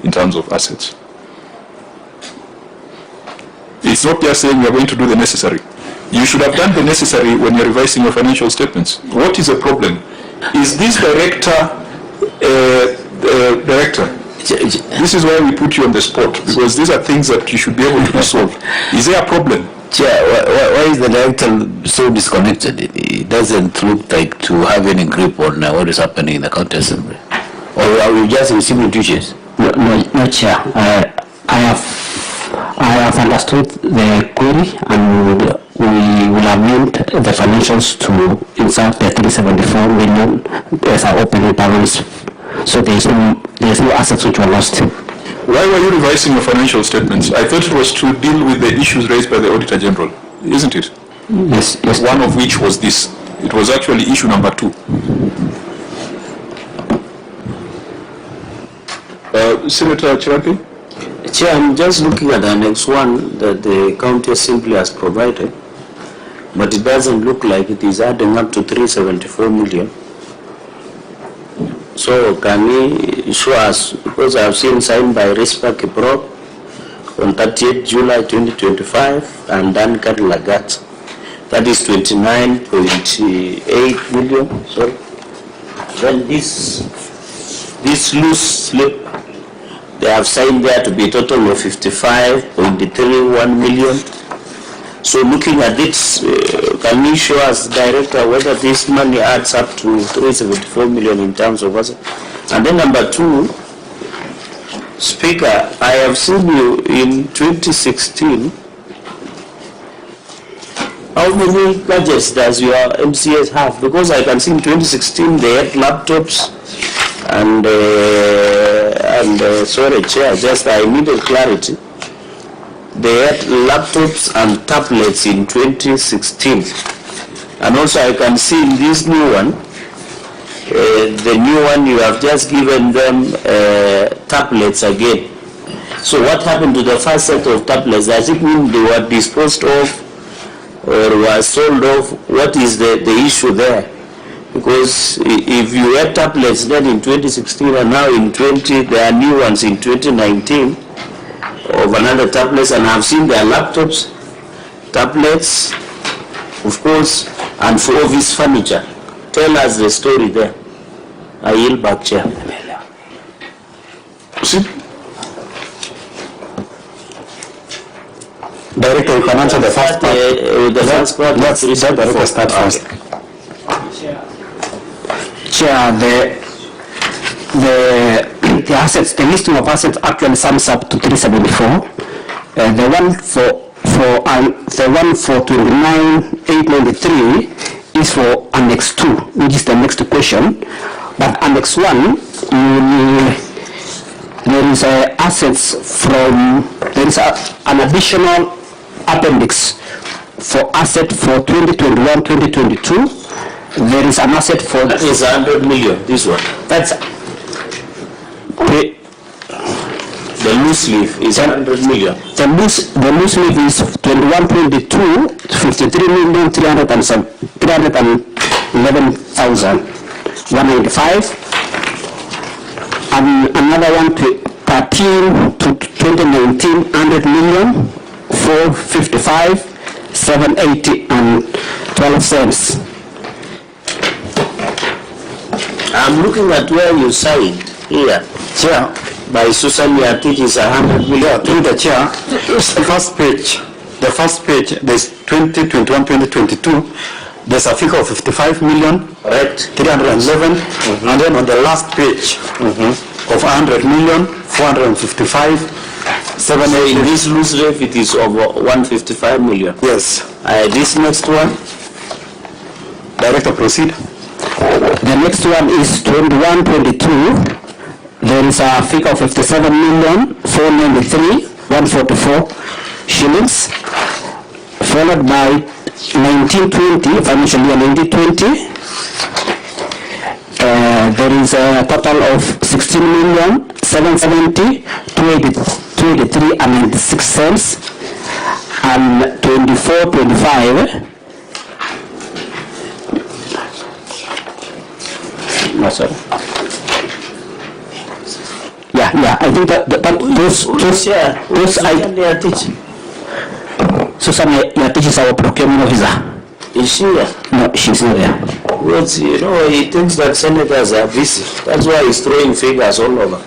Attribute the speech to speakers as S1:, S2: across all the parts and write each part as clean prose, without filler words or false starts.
S1: in terms of assets. It's not just saying you're going to do the necessary. You should have done the necessary when you're revising your financial statements. What is the problem? Is this director, this is why we put you on the spot, because these are things that you should be able to resolve. Is there a problem?
S2: Chair, why is the director so disconnected? It doesn't look like to have any grip on what is happening in the county assembly. Or are we just receiving duties?
S3: No, Chair. I have understood the query, and we will amend the financials to insert the 374 million as our opening balance. So there is no assets which were lost.
S1: Why were you revising your financial statements? I thought it was to deal with the issues raised by the Auditor General, isn't it?
S3: Yes.
S1: One of which was this. It was actually issue number 2. Senator Chirampi?
S4: Chair, I'm just looking at the next one that the county assembly has provided, but it doesn't look like it is adding up to 374 million. So can we show us, because I have seen signed by Rispa Kiprop on 30th July 2025 and Dan Lagat, that is 29.8 million. So then this loose slip, they have signed there to be a total of 55.31 million. So looking at this, can you show us, Director, whether this money adds up to 374 million in terms of assets? And then number 2, Speaker, I have seen you in 2016. How many gadgets does your MCS have? Because I can see in 2016 they had laptops and sorry, Chair, just I needed clarity. They had laptops and tablets in 2016, and also I can see in this new one, the new one, you have just given them tablets again. So what happened to the first set of tablets? Does it mean they were disposed of or were sold off? What is the issue there? Because if you had tablets then in 2016 and now in there are new ones in 2019 of another tablets, and I've seen their laptops, tablets, of course, and for office furniture. Tell us the story there. I yield back, Chair.
S3: Director, you can answer the first part.
S4: The first part.
S3: Let's Director start first. Chair, the assets, the listing of assets actually sums up to 374. The one for 29,893 is for Annex 2, which is the next question. But Annex 1, there is assets from, there is an additional appendix for asset for 2021-2022. There is an asset for...
S4: That is 100 million, this one.
S3: That's...
S4: The loose leaf is 100 million.
S3: The loose leaf is 21-22, 311,195. And another one, 13 to 2019, 100 million, 455, 780 and 12 cents.
S4: I'm looking at where you signed here.
S3: Chair,
S4: by Susan Yatit is 100 million.
S3: through the chair, the first page, there's 2021-2022, there's a figure of 55 million,
S4: correct,
S3: 311, and then on the last page of 100 million, 455, 780.
S4: In this loose leaf, it is over 155 million.
S3: Yes.
S4: This next one,
S3: Director, proceed. The next one is 21-22. There is a figure of 57,493,144 shillings, followed by 1920, financial year 1920. There is a total of 16,770,283 and 96 cents, and 24-25. No, sorry. Yeah, I think that those
S4: I teach.
S3: Susan Yatich is our procurement officer.
S4: Is she here?
S3: No, she's not there.
S4: Well, you know, he thinks that senators are busy. That's why he's throwing figures all over.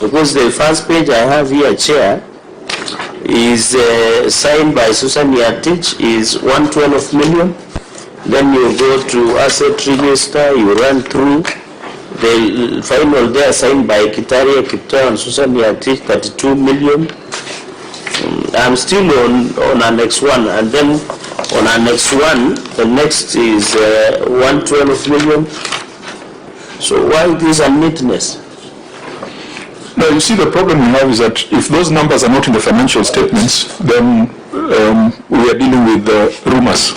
S4: Because the first page I have here, Chair, is signed by Susan Yatich, is 112 million. Then you go to asset register, you run through. The final there signed by Kitaria Kipto and Susan Yatich, 32 million. I'm still on Annex 1, and then on Annex 1, the next is 112 million. So why this unneatness?
S1: Now, you see, the problem we have is that if those numbers are not in the financial statements, then we are dealing with rumors.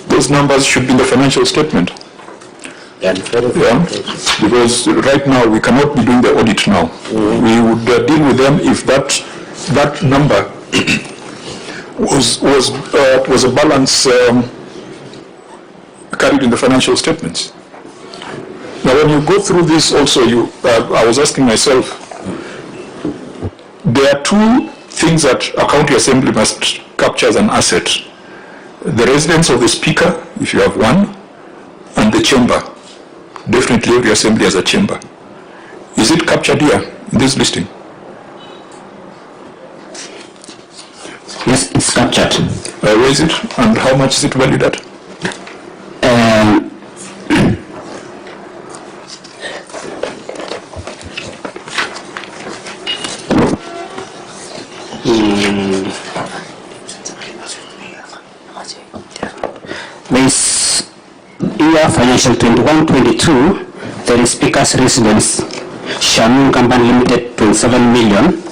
S1: Those numbers should be in the financial statement.
S4: Yeah,
S1: because right now we cannot be doing the audit now. We would deal with them if that number was a balance carried in the financial statements. Now, when you go through this, also, I was asking myself, there are two things that a county assembly must capture as an asset: the residence of the speaker, if you have one, and the chamber. Definitely every assembly has a chamber. Is it captured here in this listing?
S3: Yes, it's captured.
S1: Where is it, and how much is it valued at?
S3: This year financial 21-22, there is speaker's residence, Shannon Company Limited, 27 million.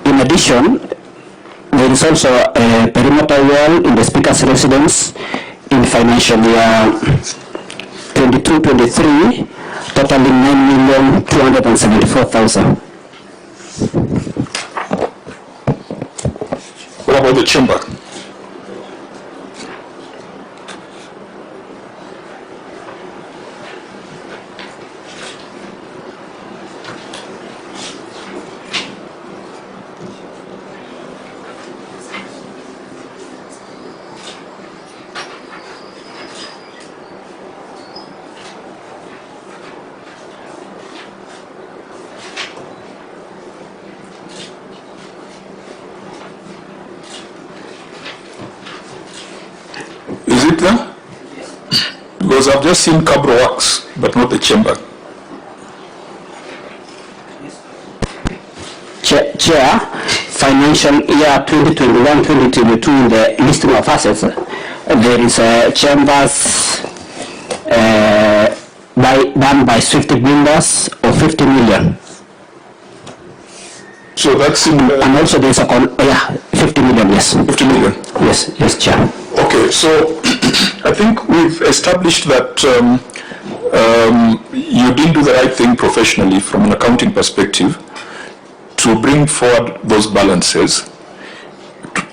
S3: In addition, there is also a perimeter wall in the speaker's residence in financial year 22-23, totaling 9,274,000.
S1: What about the chamber? Is it there? Because I've just seen Cabro Works, but not the chamber.
S3: Chair, financial year 2021-2022 in the listing of assets, there is chambers done by Swift Builders of 50 million.
S1: So that's in...
S3: And also there's a 50 million, yes.
S1: 50 million?
S3: Yes, Chair.
S1: Okay, so I think we've established that you didn't do the right thing professionally from an accounting perspective to bring forward those balances.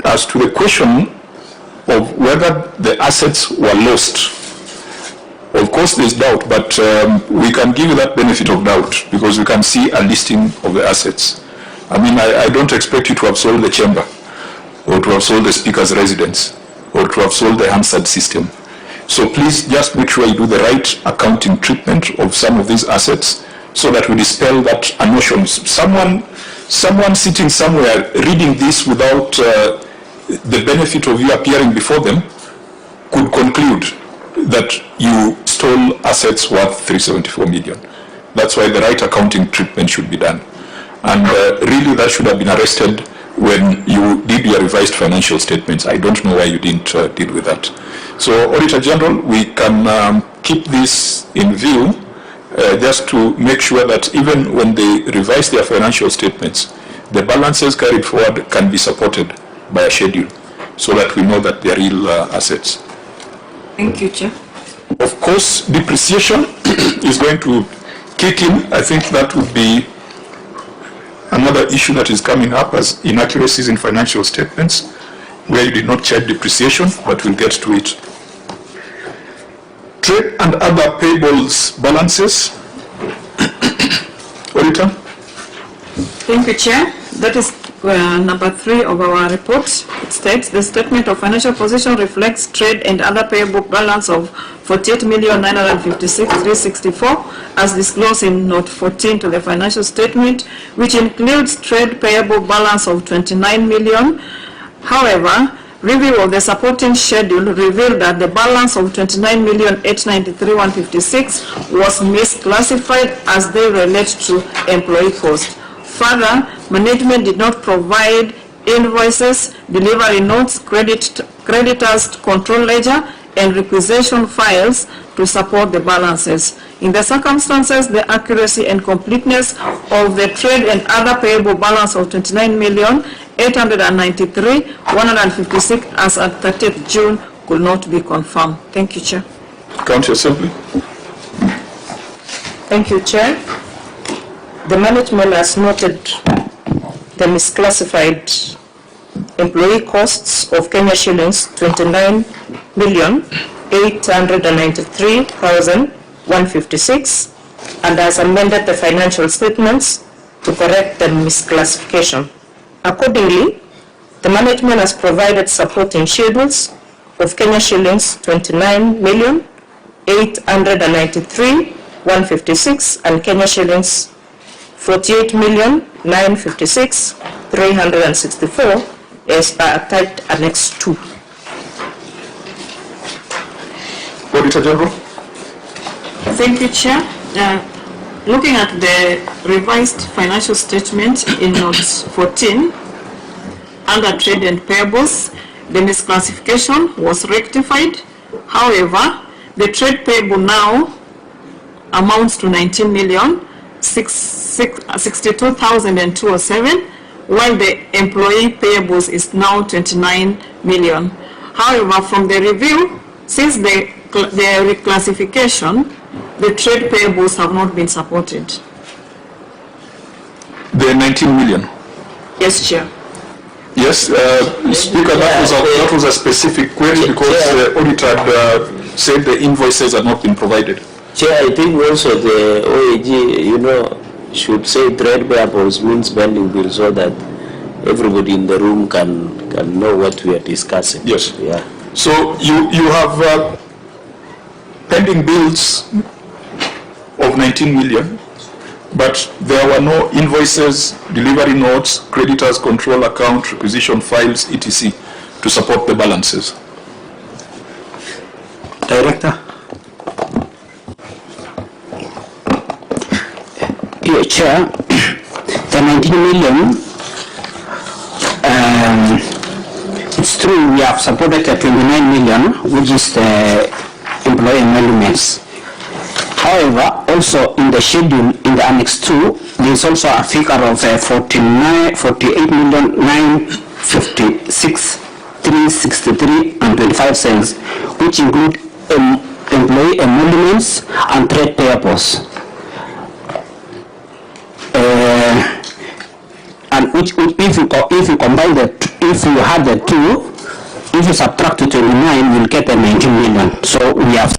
S1: As to the question of whether the assets were lost, of course there's doubt, but we can give you that benefit of doubt because we can see a listing of the assets. I mean, I don't expect you to have sold the chamber or to have sold the speaker's residence or to have sold the Hansard system. So please just make sure you do the right accounting treatment of some of these assets so that we dispel that notion. Someone sitting somewhere reading this without the benefit of you appearing before them could conclude that you stole assets worth 374 million. That's why the right accounting treatment should be done. And really that should have been arrested when you did your revised financial statements. I don't know why you didn't deal with that. So, Auditor General, we can keep this in view just to make sure that even when they revise their financial statements, the balances carried forward can be supported by a schedule so that we know that they are real assets.
S5: Thank you, Chair.
S1: Of course, depreciation is going to kick in. I think that would be another issue that is coming up as inaccuracies in financial statements where you did not check depreciation, but we'll get to it. Trade and other payables balances. Auditor.
S5: Thank you, Chair. That is number 3 of our report. It states the statement of financial position reflects trade and other payable balance of 48,956,364 as disclosed in note 14 to the financial statement, which includes trade payable balance of 29 million. However, review of the supporting schedule revealed that the balance of 29,893,156 was misclassified as they relate to employee costs. Further, management did not provide invoices, delivery notes, creditors control ledger, and requisition files to support the balances. In the circumstances, the accuracy and completeness of the trade and other payable balance of 29,893,156 as at 30th June could not be confirmed. Thank you, Chair.
S1: County Assembly.
S6: Thank you, Chair. The management has noted the misclassified employee costs of Kenya shillings 29,893,156 and has amended the financial statements to correct the misclassification. Accordingly, the management has provided supporting schedules of Kenya shillings 29,893,156 and Kenya shillings 48,956,364 as attached Annex 2.
S1: Auditor General.
S5: Thank you, Chair. Looking at the revised financial statement in note 14, under trade and payables, the misclassification was rectified. However, the trade payable now amounts to 19,062,207, while the employee payables is now 29 million. However, from the review, since the reclassification, the trade payables have not been supported.
S1: The 19 million.
S5: Yes, Chair.
S1: Yes, Speaker, that was a specific query because the auditor said the invoices had not been provided.
S4: Chair, I think also the OAG, should say trade payables means pending bills so that everybody in the room can know what we are discussing.
S1: Yes.
S4: Yeah.
S1: So you have pending bills of 19 million, but there were no invoices, delivery notes, creditors control account, requisition files, etc. to support the balances.
S3: Director. Yeah, Chair, the 19 million, it's true we have supported the 29 million, which is the employee emoluments. However, also in the schedule in the Annex 2, there is also a figure of 48,956,363 and 25 cents, which include employee emoluments and trade payables. And which if you combine if you have the two, if you subtract to 29, you'll get a 19 million. So we have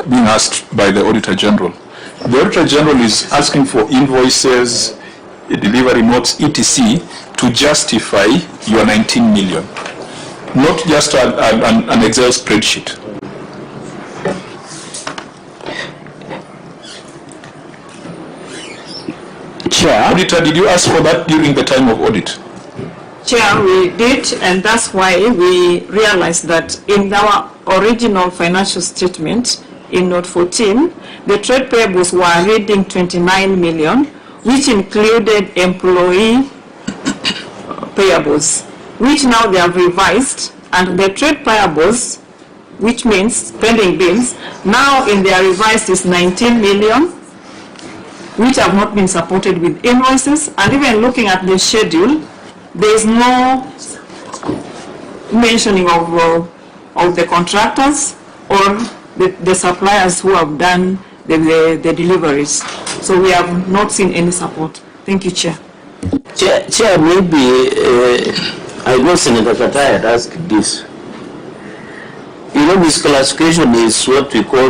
S1: being asked by the Auditor General. The Auditor General is asking for invoices, delivery notes, etc. to justify your 19 million, not just an Excel spreadsheet.
S3: Chair.
S1: Auditor, did you ask for that during the time of audit?
S5: Chair, we did, and that's why we realized that in our original financial statement in note 14, the trade payables were reading 29 million, which included employee payables, which now they have revised, and the trade payables, which means pending bills, now in their revised is 19 million, which have not been supported with invoices. And even looking at the schedule, there is no mentioning of the contractors or the suppliers who have done the deliveries. So we have not seen any support. Thank you, Chair.
S4: Chair, maybe I know Senator Katai had asked this. You know, misclassification is what we call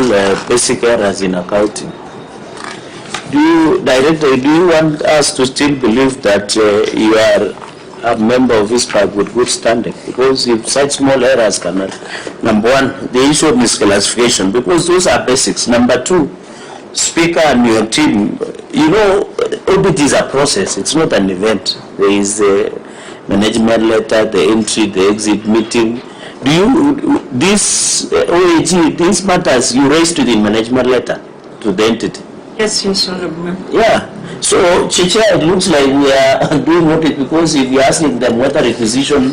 S4: basic errors in accounting. Director, do you want us to still believe that you are a member of ISPAC with good standing? Because if such small errors cannot, number one, the issue of misclassification, because those are basics. Number two, Speaker and your team, you know, audit is a process, it's not an event. There is a management letter, the entry, the exit meeting. Do you, this OAG, these matters, you raised it in management letter to the entity?
S5: Yes, Honorable Member.
S4: Yeah. So, Chicha, it looks like we are doing audit because if you're asking them whether requisition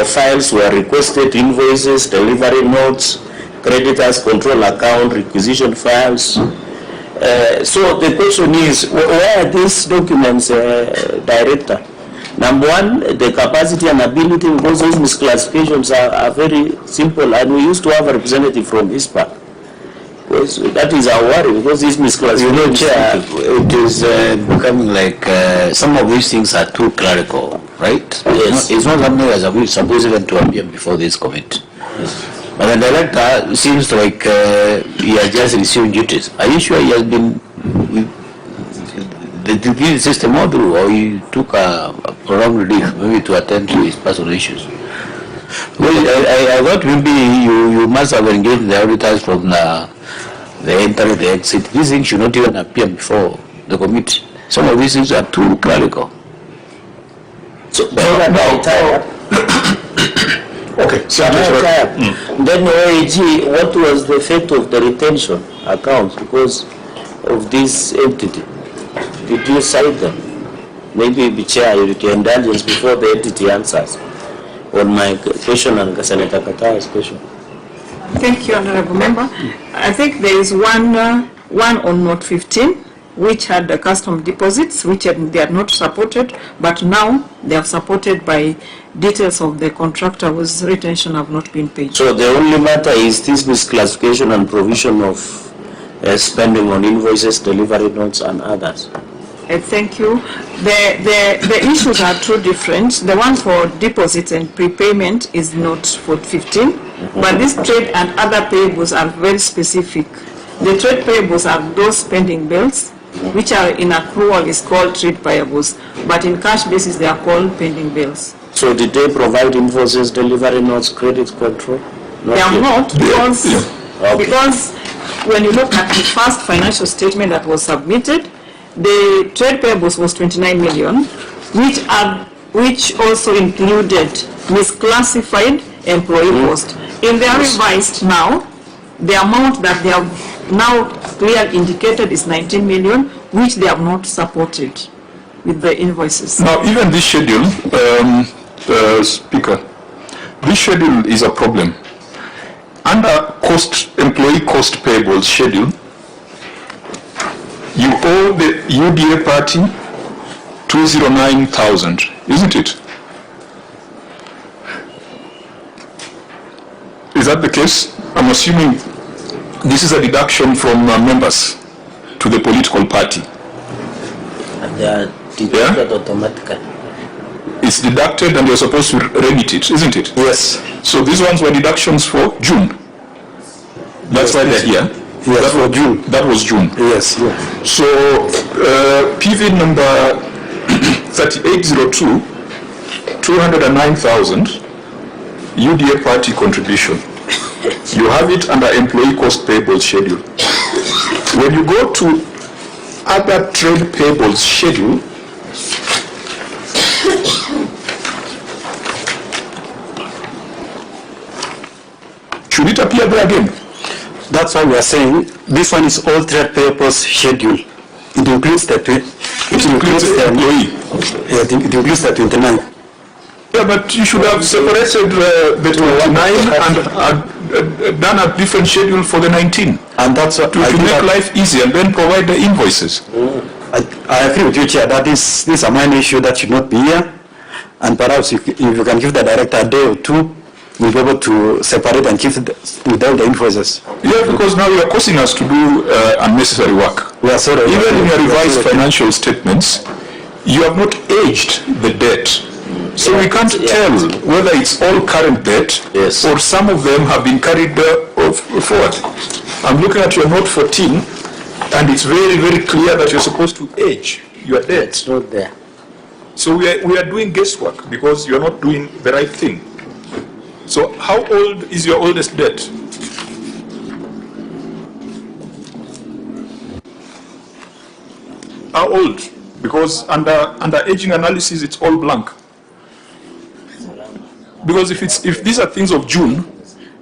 S4: files were requested, invoices, delivery notes, creditors control account, requisition files. So the question is, where are these documents, Director? Number one, the capacity and ability, because those misclassifications are very simple, and we used to have a representative from ISPAC. Because that is our worry, because this misclassification.
S2: You know, Chair, it is becoming like some of these things are too clerical, right?
S4: Yes.
S2: It's not something that's supposed even to appear before this committee. Yes. But the director seems like he has just resumed duties. Are you sure he has been the degree system model, or he took a prolonged leave maybe to attend to his personal issues? Well, I thought maybe you must have engaged the auditors from the entry, the exit. These things should not even appear before the committee. Some of these things are too clerical.
S4: So,
S1: Okay.
S4: Then OAG, what was the effect of the retention accounts because of this entity? Did you cite them? Maybe, Chair, you can indulgence before the entity answers on my question and Senator Katai's question.
S5: Thank you, Honorable Member. I think there is one on note 15, which had the custom deposits, which they had not supported, but now they are supported by details of the contractor whose retention have not been paid.
S4: So the only matter is this misclassification and provision of spending on invoices, delivery notes, and others.
S5: Thank you. The issues are two different. The one for deposits and prepayment is not for 15, but this trade and other payables are very specific. The trade payables are those pending bills, which are in accrual is called trade payables, but in cash basis they are called pending bills.
S4: So did they provide invoices, delivery notes, credit control?
S5: They are not, because when you look at the first financial statement that was submitted, the trade payables was 29 million, which also included misclassified employee cost. In their revised now, the amount that they have now clearly indicated is 19 million, which they have not supported with the invoices.
S1: Now, even this schedule, Speaker, this schedule is a problem. Under employee cost payables schedule, you owe the UDA party 209,000, isn't it? Is that the case? I'm assuming this is a deduction from members to the political party.
S4: And they are deducted automatically.
S1: It's deducted and you're supposed to remit it, isn't it?
S7: Yes.
S1: So these ones were deductions for June. That's why they're here.
S7: Yes, for June.
S1: That was June.
S7: Yes.
S1: So PV number 3802, 209,000 UDA party contribution. You have it under employee cost payables schedule. When you go to other trade payables schedule, should it appear there again?
S7: That's why we are saying this one is all trade payables schedule. It includes the
S1: employee.
S7: Yeah, it includes the 29.
S1: Yeah, but you should have separated the 29 and done a different schedule for the 19.
S7: And that's what
S1: to make life easy and then provide the invoices.
S7: I agree with you, Chair. This is a minor issue that should not be here. And perhaps if you can give the director a day or two, we'll be able to separate and keep without the invoices.
S1: Yeah, because now you are causing us to do unnecessary work.
S7: We are sorry.
S1: Even in your revised financial statements, you have not aged the debt. So we can't tell whether it's all current debt or some of them have been carried forward. I'm looking at your note 14, and it's very, very clear that you're supposed to age your debt.
S2: It's not there.
S1: So we are doing guesswork because you're not doing the right thing. So how old is your oldest debt? How old? Because under aging analysis, it's all blank. Because if these are things of June,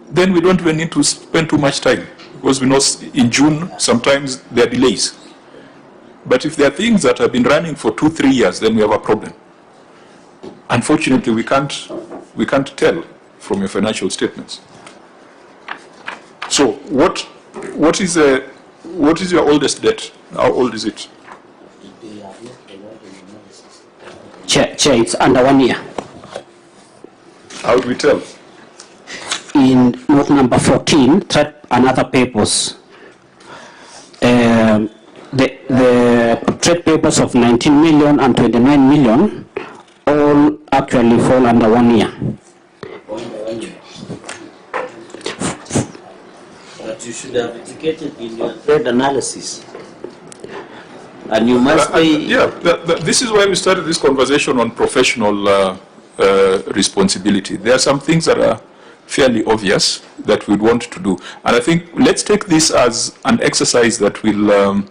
S1: then we don't even need to spend too much time, because we know in June sometimes there are delays. But if there are things that have been running for 2-3 years, then we have a problem. Unfortunately, we can't tell from your financial statements. So what is your oldest debt? How old is it?
S3: Chair, it's under 1 year.
S1: How do we tell?
S3: In note number 14, trade and other papers, the trade papers of 19 million and 29 million all actually fall under 1 year.
S2: But you should have indicated in your trade analysis. And you must pay...
S1: This is why we started this conversation on professional responsibility. There are some things that are fairly obvious that we'd want to do. And I think let's take this as an exercise that will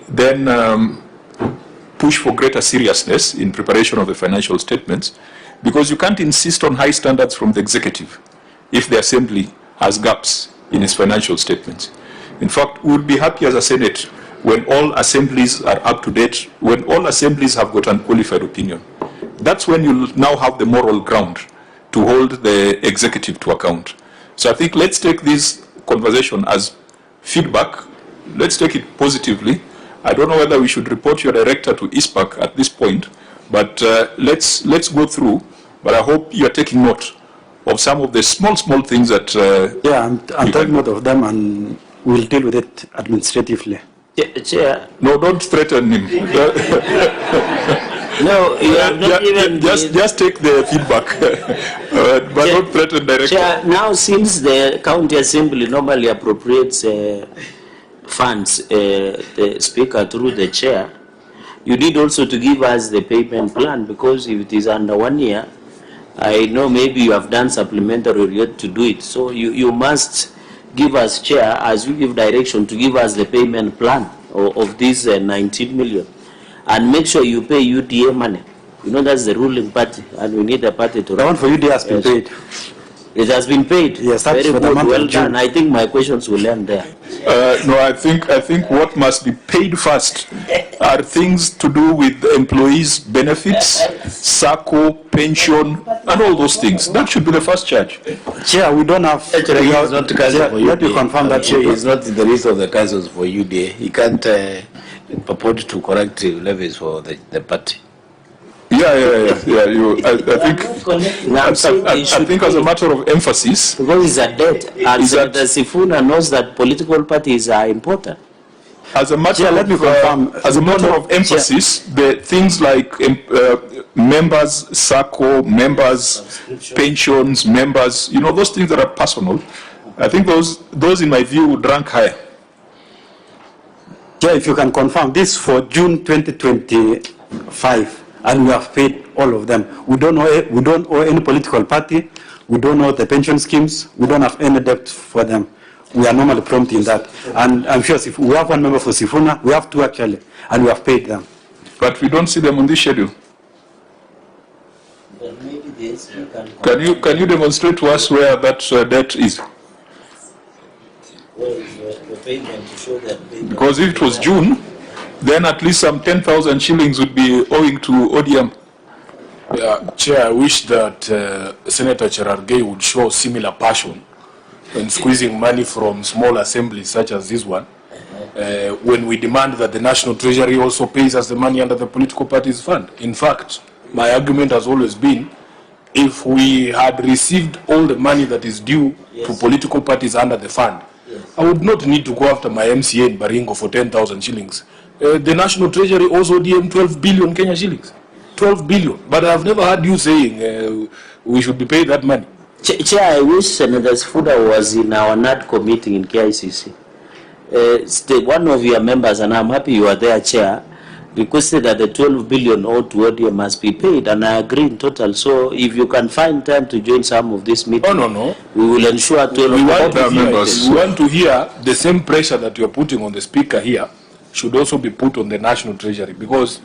S1: then push for greater seriousness in preparation of the financial statements, because you can't insist on high standards from the executive if the assembly has gaps in its financial statements. In fact, we'll be happy as a Senate when all assemblies are up to date, when all assemblies have got unqualified opinion. That's when you'll now have the moral ground to hold the executive to account. So I think let's take this conversation as feedback. Let's take it positively. I don't know whether we should report your director to ISPAC at this point, but let's go through. But I hope you're taking note of some of the small things that...
S7: I'm taking note of them, and we'll deal with it administratively.
S2: Chair.
S1: No, don't threaten him.
S2: No, you have not even...
S1: Just take the feedback, but don't threaten director.
S2: Chair, now since the county assembly normally appropriates funds, the speaker through the chair, you need also to give us the payment plan, because if it is under 1 year, I know maybe you have done supplementary yet to do it. So you must give us, chair, as you give direction, to give us the payment plan of this 19 million. And make sure you pay UDA money. You know that's the ruling party, and we need the party to...
S7: The one for UDA has been paid.
S2: It has been paid.
S7: Yes, that's
S2: very
S7: for
S2: good,
S7: the month
S2: well
S7: of June.
S2: done. I think my questions will end there.
S1: No, I think what must be paid first are things to do with the employees' benefits, SACCO, pension, and all those things. That should be the first charge.
S7: Chair, we don't have...
S2: Actually, it's not council for
S7: Let me
S2: UDA.
S7: confirm that.
S2: He is not in the list of the councils for UDA. He can't purport to correct levies for the party.
S1: I think as a matter of emphasis,
S2: because it's a debt, and Senator Sifuna knows that political parties are important.
S1: As a matter of emphasis, the things like members, SACCO, members, pensions, members, you know, those things that are personal, I think those in my view would rank higher.
S7: Yeah, if you can confirm this for June 2025, and we have paid all of them. We don't owe any political party. We don't owe the pension schemes. We don't have any debt for them. We are normally prompt in that. And I'm sure if we have one member for Sifuna, we have two actually, and we have paid them.
S1: But we don't see them on this schedule. Can you demonstrate to us where that debt is? Because if it was June, then at least some 10,000 shillings would be owing to ODM.
S8: Yeah, Chair, I wish that Senator Cherargei would show similar passion when squeezing money from small assemblies such as this one, when we demand that the National Treasury also pays us the money under the political parties fund. In fact, my argument has always been, if we had received all the money that is due to political parties under the fund, I would not need to go after my MCA in Baringo for 10,000 shillings The National Treasury also ODM 12 billion Kenya shillings. 12 billion. But I've never heard you saying we should be paid that money.
S4: Chair, I wish Senator Sfuda was in our NAD committee in KICC. One of your members, and I'm happy you are there, Chair, requested that the 12 billion owed to ODM must be paid, and I agree in total. So if you can find time to join some of this meeting,
S8: no.
S4: We will ensure 12
S8: we want to hear the same pressure that you're putting on the speaker here should also be put on the National Treasury, because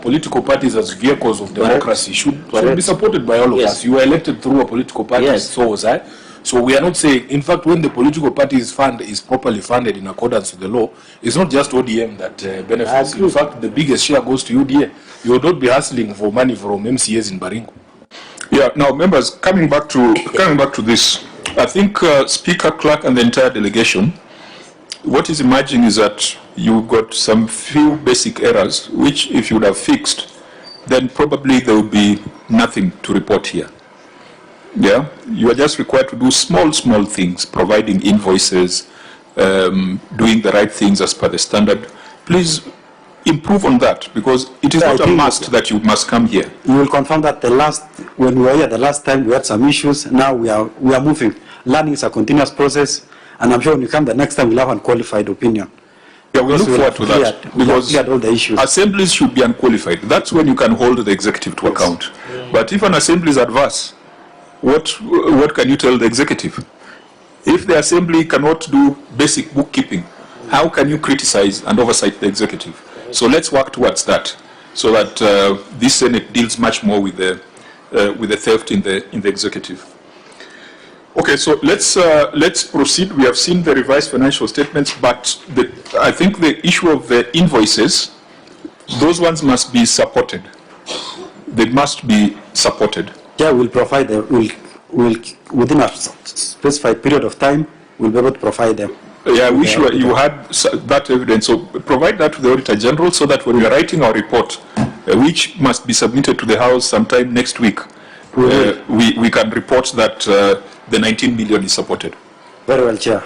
S8: political parties as vehicles of democracy should be supported by all of us. You were elected through a political party, so was I. So we are not saying, in fact, when the political party is properly funded in accordance with the law, it's not just ODM that benefits. In fact, the biggest share goes to UDA. You will not be hustling for money from MCAs in Baringo.
S1: Yeah. Now, members, coming back to this, I think Speaker Clark and the entire delegation, what is emerging is that you got some few basic errors, which if you would have fixed, then probably there would be nothing to report here. Yeah, you are just required to do small things, providing invoices, doing the right things as per the standard. Please improve on that, because it is not a must that you must come here.
S7: We will confirm that when we were here the last time, we had some issues. Now we are moving. Learning is a continuous process, and I'm sure when you come the next time, we'll have unqualified opinion.
S1: Yeah, we look forward to that, because
S7: all the issues.
S1: Assemblies should be unqualified. That's when you can hold the executive to account. But if an assembly is adverse, what can you tell the executive? If the assembly cannot do basic bookkeeping, how can you criticize and oversight the executive? So let's work towards that, so that this Senate deals much more with the theft in the executive. Okay, so let's proceed. We have seen the revised financial statements, but I think the issue of the invoices, those ones must be supported. They must be supported.
S7: Yeah, we'll provide them. We'll within a specified period of time, we'll be able to provide them.
S1: Yeah, I wish you had that evidence. So provide that to the Auditor General, so that when we are writing our report, which must be submitted to the House sometime next week, we can report that the 19 million is supported.
S7: Very well, Chair.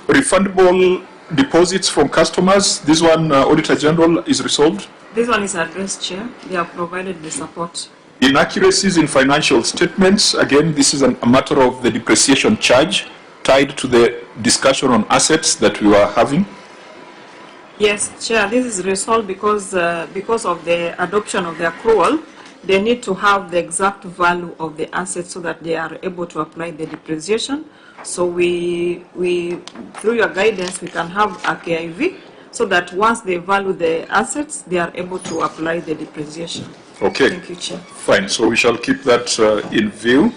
S1: Refundable deposits from customers. This one, Auditor General, is resolved.
S5: This one is addressed, Chair. They have provided the support.
S1: Inaccuracies in financial statements. Again, this is a matter of the depreciation charge tied to the discussion on assets that we were having.
S5: Yes, Chair, this is resolved because of the adoption of the accrual. They need to have the exact value of the assets so that they are able to apply the depreciation. So we through your guidance, we can have a KIV so that once they value the assets, they are able to apply the depreciation.
S1: Okay.
S5: Thank you, Chair.
S1: Fine. So we shall keep that in view.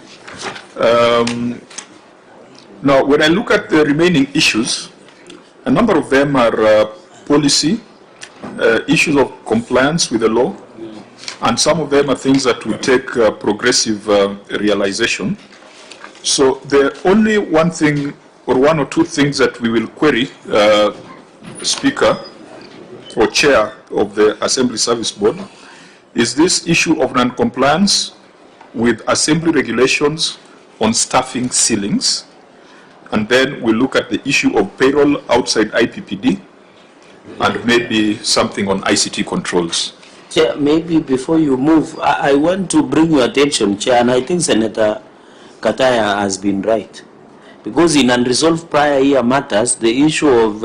S1: Now, when I look at the remaining issues, a number of them are policy, issues of compliance with the law, and some of them are things that will take progressive realization. So the only one thing, or one or two things that we will query, Speaker or Chair of the Assembly Service Board, is this issue of non-compliance with Assembly regulations on staffing ceilings. And then we'll look at the issue of payroll outside IPPD, and maybe something on ICT controls.
S4: Chair, maybe before you move, I want to bring your attention, Chair, and I think Senator Kataya has been right. Because in unresolved prior year matters, the issue of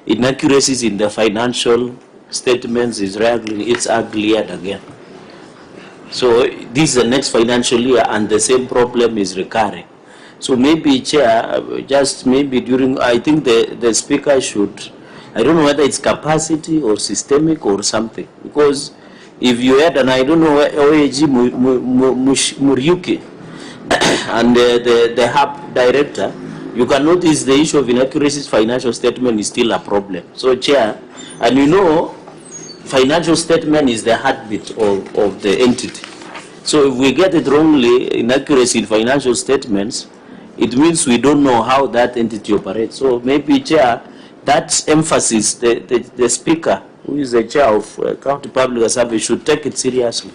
S4: inaccuracies in the financial statements is regularly, it's uglier again. So this is the next financial year and the same problem is recurring. So maybe, Chair, just maybe during, I think the Speaker should, I don't know whether it's capacity or systemic or something, because if you had, and I don't know, OAG Muriuki and the hub director, you can notice the issue of inaccuracies financial statement is still a problem. So, Chair, and you know, financial statement is the heartbeat of the entity. So if we get it wrongly, inaccuracy in financial statements, it means we don't know how that entity operates. So maybe, Chair, that emphasis, the Speaker, who is the Chair of County Public Service, should take it seriously.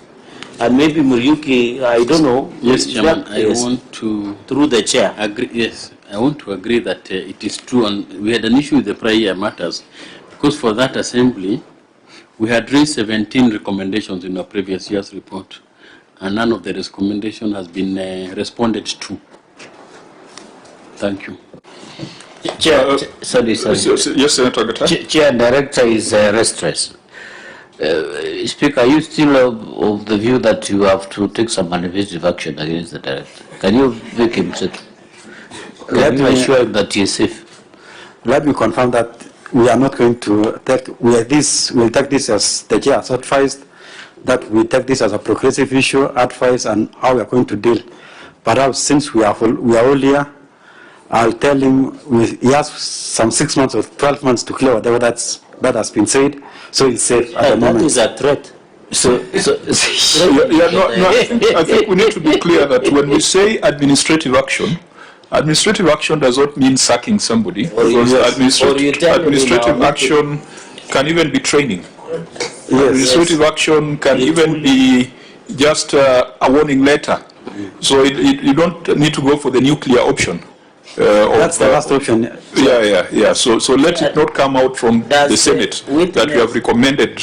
S4: And maybe Muriuki, I don't know.
S2: Yes, Chairman, I want to...
S4: Through the Chair.
S2: Agree, yes, I want to agree that it is true. And we had an issue with the prior year matters,
S9: Because for that assembly, we had raised 17 recommendations in our previous year's report, and none of the recommendations has been responded to. Thank you.
S2: Chair, sorry.
S1: Yes, Senator Gata.
S2: Chair, Director is restless. Speaker, are you still of the view that you have to take some manifestive action against the Director? Can you make him safe? Can you assure him that he is safe?
S7: Let me confirm that we are not going to take, we'll take this as the Chair has advised, that we take this as a progressive issue, advice, and how we are going to deal. Perhaps since we are all here, I'll tell him he has some 6 months or 12 months to clear whatever that has been said, so he's safe at the moment.
S2: That is a threat.
S1: I think we need to be clear that when we say administrative action does not mean sacking somebody, because administrative action can even be training. Yes. Administrative action can even be just a warning letter. So you don't need to go for the nuclear option.
S7: That's the last option.
S1: Yeah. So let it not come out from the Senate that we have recommended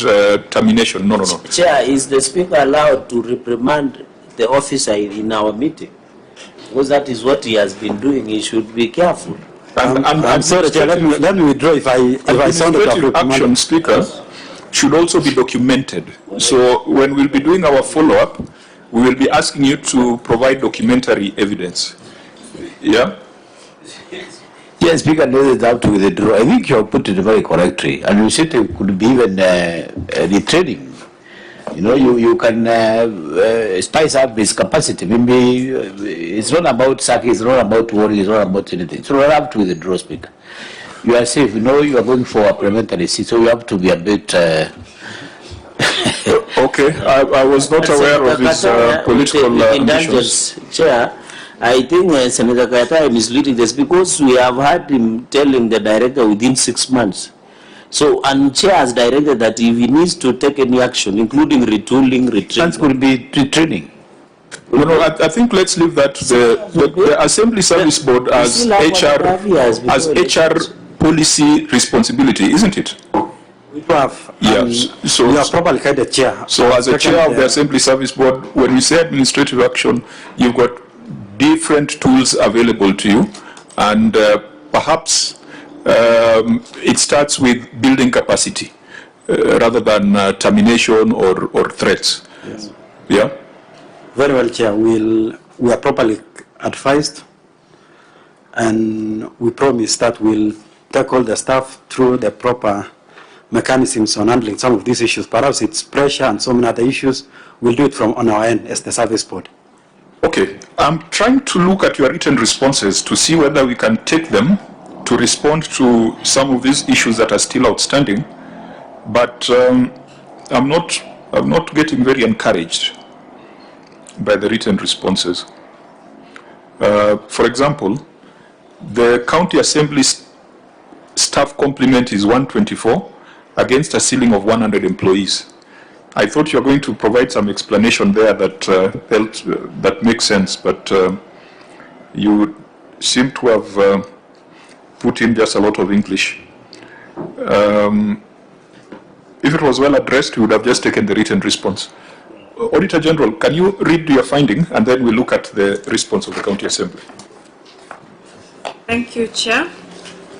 S1: termination. No.
S4: Chair, is the Speaker allowed to reprimand the officer in our meeting? Because that is what he has been doing. He should be careful.
S7: I'm sorry, Chair, let me withdraw if I sound
S1: administrative action, Speaker, should also be documented. So when we'll be doing our follow-up, we will be asking you to provide documentary evidence. Yeah?
S2: Yes, Speaker knows it's up to withdraw. I think you have put it very correctly, and you said it could be even retraining. You know, you can spice up his capacity. Maybe it's not about sacking, it's not about worry, it's not about anything. So you have to withdraw, Speaker. You are safe. You know you are going for a parliamentary seat, so you have to be a bit.
S1: Okay, I was not aware of his political ambitions.
S4: Chair, I think Senator Kayata is misleading this because we have had him telling the Director within 6 months. So, and Chair has directed that if he needs to take any action, including retooling, retraining.
S2: That could be retraining.
S1: No, I think let's leave that to the Assembly Service Board as HR policy responsibility, isn't it?
S7: We have.
S1: Yes. So
S7: you are probably the Chair.
S1: So as a Chair of the Assembly Service Board, when you say administrative action, you've got different tools available to you, and perhaps it starts with building capacity rather than termination or threats.
S7: Yes.
S1: Yeah.
S7: Very well, Chair. We are properly advised, and we promise that we'll take all the staff through the proper mechanisms on handling some of these issues. Perhaps it's pressure and so many other issues. We'll do it from on our end as the service board.
S1: Okay. I'm trying to look at your written responses to see whether we can take them to respond to some of these issues that are still outstanding, but I'm not getting very encouraged by the written responses. For example, the County Assembly staff complement is 124 against a ceiling of 100 employees. I thought you were going to provide some explanation there that makes sense, but you seem to have put in just a lot of English. If it was well addressed, you would have just taken the written response. Auditor General, can you read your finding, and then we'll look at the response of the County Assembly.
S5: Thank you, Chair.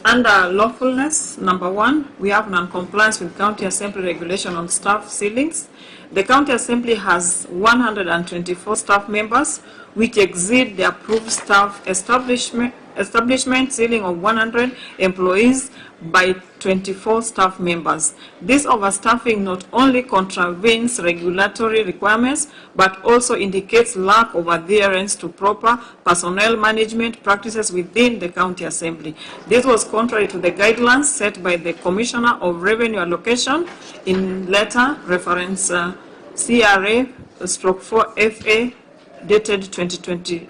S5: Under lawfulness, number 1, we have non-compliance with County Assembly regulation on staff ceilings. The County Assembly has 124 staff members, which exceed the approved staff establishment ceiling of 100 employees by 24 staff members. This overstaffing not only contravenes regulatory requirements, but also indicates lack of adherence to proper personnel management practices within the County Assembly. This was contrary to the guidelines set by the Commissioner of Revenue Allocation in letter reference CRA/4FA dated 28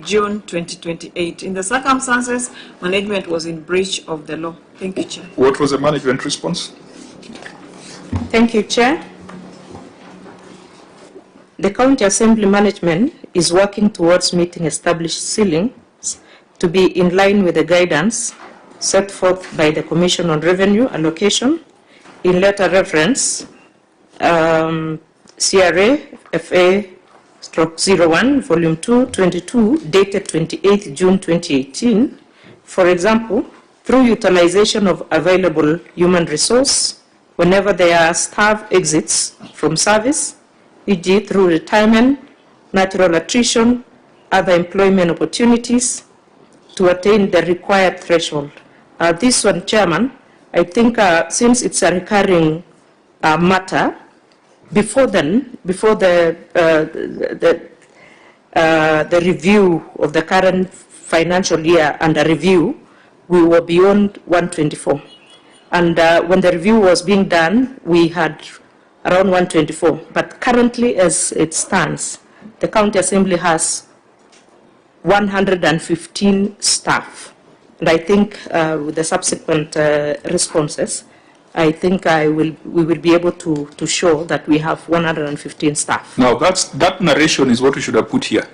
S5: June 2028. In the circumstances, management was in breach of the law. Thank you, Chair.
S1: What was the management response?
S6: Thank you, Chair. The County Assembly management is working towards meeting established ceilings to be in line with the guidance set forth by the Commission on Revenue Allocation in letter reference CRA FA/01 volume 2 22 dated 28th June 2018. For example, through utilization of available human resource whenever there are staff exits from service, e.g. through retirement, natural attrition, other employment opportunities, to attain the required threshold. This one, Chairman, I think since it's a recurring matter, before the review of the current financial year under review, we were beyond 124. And when the review was being done, we had around 124. But currently, as it stands, the County Assembly has 115 staff. And I think with the subsequent responses, I think we will be able to show that we have 115 staff.
S1: Now, that narration is what we should have put here.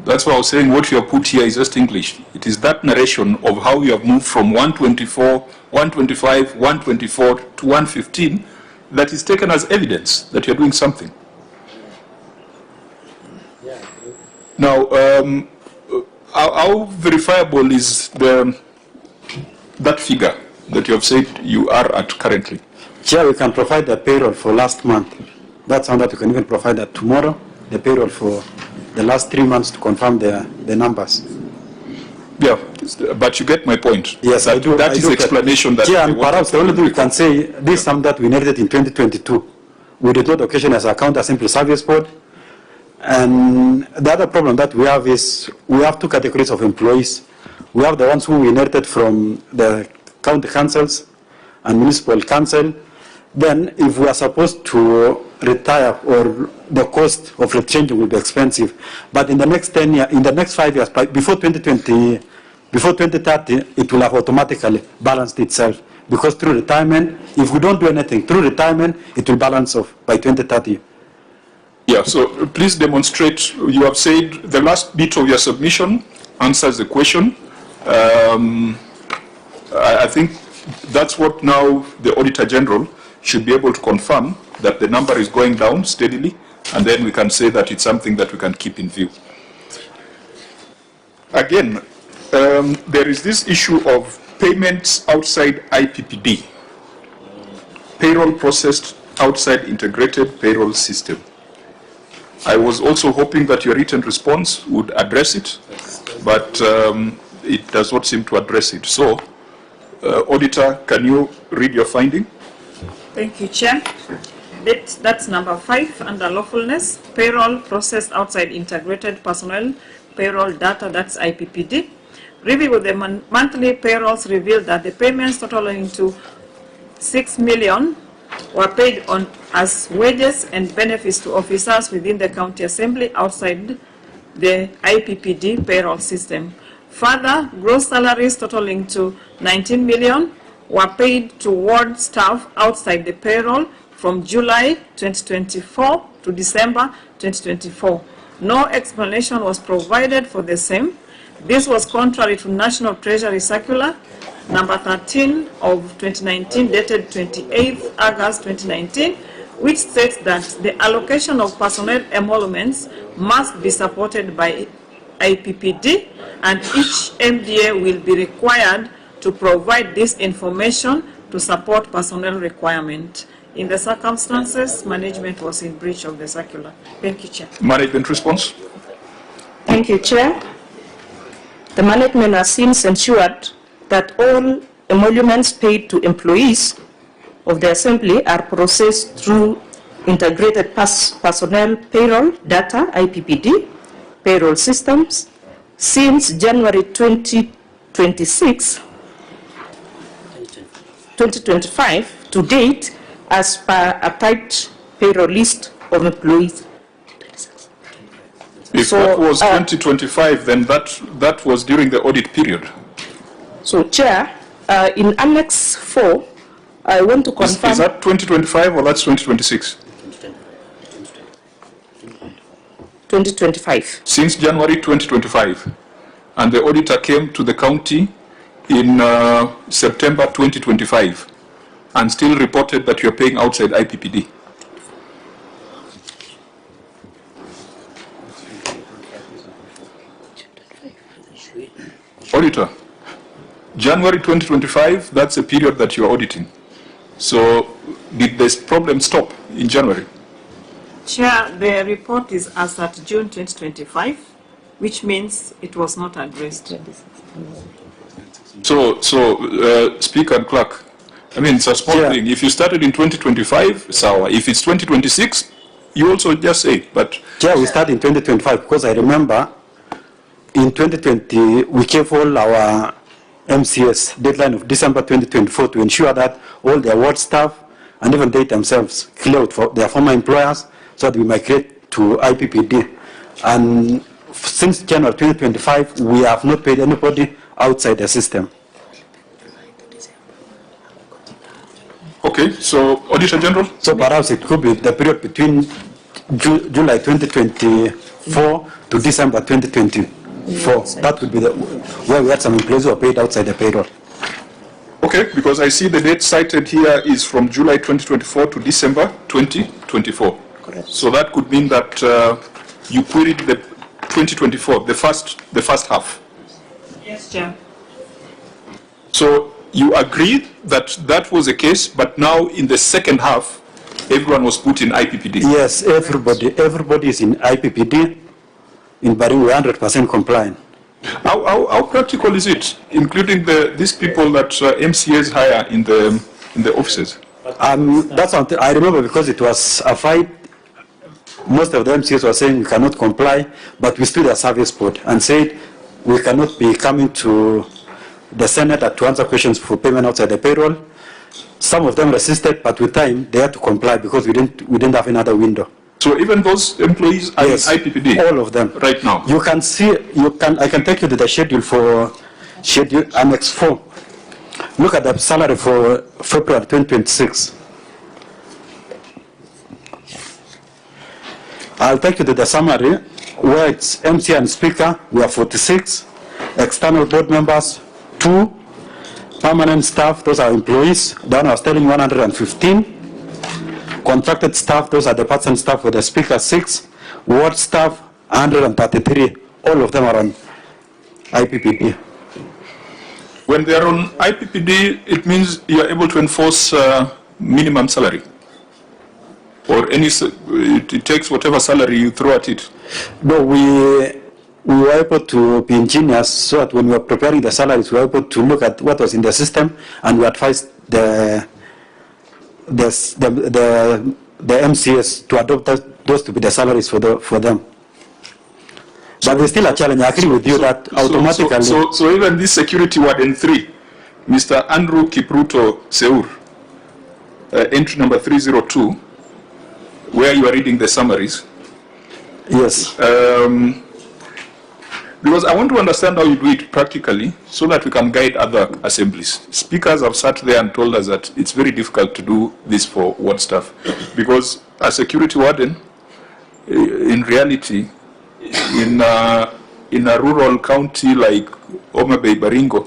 S1: That's why I was saying what you have put here is just English. It is that narration of how you have moved from 124, 125, 124 to 115 that is taken as evidence that you're doing something. Now, how verifiable is that figure that you have said you are at currently?
S7: Chair, we can provide the payroll for last month. That's on that we can even provide that tomorrow, the payroll for the last 3 months to confirm the numbers.
S1: Yeah, but you get my point.
S7: Yes, I do.
S1: That is the explanation that...
S7: Yeah, and perhaps the only thing we can say, this is something that we inherited in 2022. We did not occasion as a County Assembly Service Board. And the other problem that we have is we have two categories of employees. We have the ones who we inherited from the county councils and municipal council. Then if we are supposed to retire, or the cost of rechanging will be expensive. But in the next 10 years, in the next 5 years, before 2020, before 2030, it will have automatically balanced itself. Because through retirement, if we don't do anything, through retirement, it will balance off by 2030.
S1: Yeah, so please demonstrate. You have said the last bit of your submission answers the question. I think that's what now the Auditor General should be able to confirm, that the number is going down steadily, and then we can say that it's something that we can keep in view. Again, there is this issue of payments outside IPPD, payroll processed outside integrated payroll system. I was also hoping that your written response would address it, but it does not seem to address it. So, Auditor, can you read your finding?
S5: Thank you, Chair. That's number 5 under lawfulness. Payroll processed outside integrated personnel payroll data, that's IPPD. Review of the monthly payrolls revealed that the payments totaling to 6 million were paid on as wages and benefits to officers within the County Assembly outside the IPPD payroll system. Further, gross salaries totaling to 19 million were paid to ward staff outside the payroll from July 2024 to December 2024. No explanation was provided for the same. This was contrary to National Treasury Circular number 13 of 2019 dated 28th August 2019, which states that the allocation of personnel emoluments must be supported by IPPD, and each MDA will be required to provide this information to support personnel requirement. In the circumstances, management was in breach of the circular. Thank you, Chair.
S1: Management response.
S6: Thank you, Chair. The management has since ensured that all emoluments paid to employees of the Assembly are processed through integrated personnel payroll data, IPPD, payroll systems since January 2025 to date, as per a typed payroll list of employees.
S1: If that was 2025, then that was during the audit period.
S6: So, Chair, in Annex 4, I want to confirm...
S1: Is that 2025 or that's 2026?
S6: 2025.
S1: Since January 2025. And the auditor came to the county in September 2025 and still reported that you're paying outside IPPD? Auditor, January 2025, that's a period that you're auditing. So did this problem stop in January?
S5: Chair, the report is as at June 2025, which means it was not addressed.
S1: So Speaker and Clerk, I mean, it's a small thing. If you started in 2025, sour. If it's 2026, you also just say, but...
S7: Chair, we started in 2025 because I remember in 2020, we gave all our MCS deadline of December 2024 to ensure that all the award staff and even they themselves clear out for their former employers so that we migrate to IPPD. And since January 2025, we have not paid anybody outside the system.
S1: Okay, so Auditor General?
S7: So perhaps it could be the period between July 2024 to December 2024. That would be where we had some employees who were paid outside the payroll.
S1: Okay, because I see the date cited here is from July 2024 to December 2024.
S6: Correct.
S1: So that could mean that you queried the 2024, the first half.
S5: Yes, Chair.
S1: So you agreed that that was the case, but now in the second half, everyone was put in IPPD.
S7: Yes, everybody is in IPPD. In Baringo, 100% compliant.
S1: How practical is it, including these people that MCAs hire in the offices?
S7: That's something I remember because it was a fight. Most of the MCAs were saying we cannot comply, but we stood a service board and said we cannot be coming to the Senate to answer questions for payment outside the payroll. Some of them resisted, but with time they had to comply because we didn't have another window.
S1: So even those employees are
S7: Yes,
S1: in IPPD?
S7: all of them.
S1: Right now?
S7: You can see, I can take you to the schedule for schedule Annex 4. Look at the salary for February 2026. I'll take you to the summary where it's MC and Speaker, we are 46, external board members, 2, permanent staff, those are employees, down I was telling 115. Contracted staff, those are the part-time staff with the Speaker, 6. Ward staff, 133. All of them are on IPPD.
S1: When they are on IPPD, it means you are able to enforce minimum salary? Or it takes whatever salary you throw at it?
S7: No, we were able to be ingenious so that when we were preparing the salaries, we were able to look at what was in the system and we advised the MCS to adopt those to be the salaries for them. But there's still a challenge. I agree with you that automatically...
S1: So even this security warden 3, Mr. Andrew Kipruto Seur, entry number 302, where you are reading the summaries.
S7: Yes.
S1: Because I want to understand how you do it practically so that we can guide other assemblies. Speakers have sat there and told us that it's very difficult to do this for ward staff. Because a security warden, in reality, in a rural county like Baringo,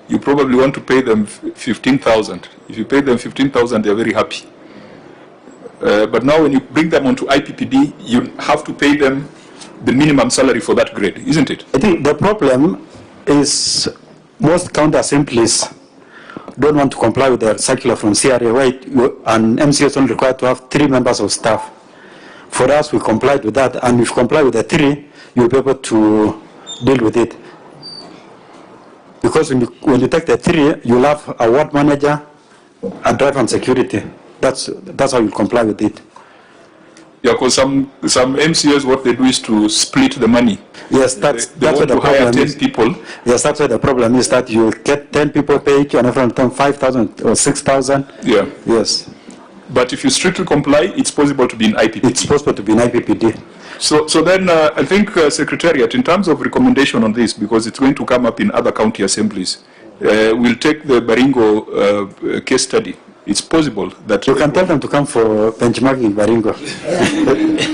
S1: you probably want to pay them 15,000. If you pay them 15,000, they're very happy. But now when you bring them onto IPPD, you have to pay them the minimum salary for that grade, isn't it?
S7: I think the problem is most county assemblies don't want to comply with the circular from CRA, where an MCA is only required to have 3 members of staff. For us, we complied with that, and if you comply with the 3, you'll be able to deal with it. Because when you take the 3, you'll have a ward manager, a driver and security. That's how you comply with it.
S1: Yeah, because some MCAs, what they do is to split the money.
S7: Yes, that's
S1: they
S7: what
S1: want
S7: the
S1: to hire
S7: problem
S1: 10
S7: is.
S1: people.
S7: Yes, that's what the problem is, that you get 10 people pay each, and everyone them 5,000 or 6,000.
S1: Yeah.
S7: Yes.
S1: But if you strictly comply, it's possible to be in IPPD.
S7: It's possible to be in IPPD.
S1: So then I think, Secretariat, in terms of recommendation on this, because it's going to come up in other county assemblies, we'll take the Baringo case study it's possible that...
S7: You can tell them to come for benchmarking in Baringo.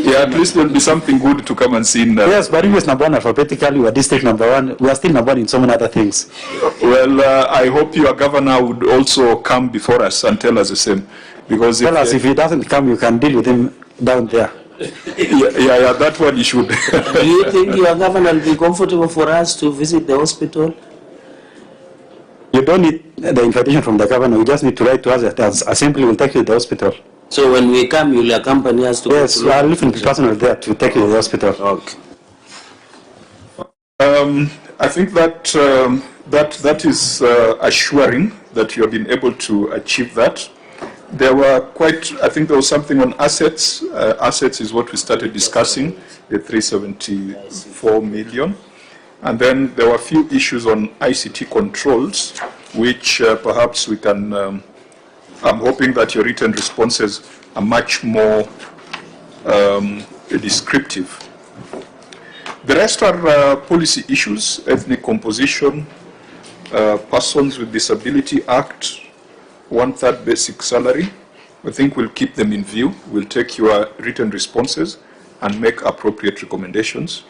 S1: Yeah, at least there'll be something good to come and see.
S7: Yes, Baringo is number one alphabetically. We are district number one. We are still number one in so many other things.
S1: Well, I hope your governor would also come before us and tell us the same. Because
S7: tell us if he doesn't come, you can deal with him down there.
S1: Yeah, that one you should.
S4: Do you think your governor will be comfortable for us to visit the hospital?
S7: You don't need the invitation from the governor. You just need to write to us that Assembly will take you to the hospital.
S4: So when we come, you will accompany us to...
S7: Yes, we are leaving personnel there to take you to the hospital.
S4: Okay.
S1: I think that that is assuring that you have been able to achieve that. There were I think there was something on assets. Assets is what we started discussing, the 374 million. And then there were a few issues on ICT controls, which perhaps we can, I'm hoping that your written responses are much more descriptive. The rest are policy issues, ethnic composition, Persons with Disability Act, 1/3 basic salary. I think we'll keep them in view. We'll take your written responses and make appropriate recommendations.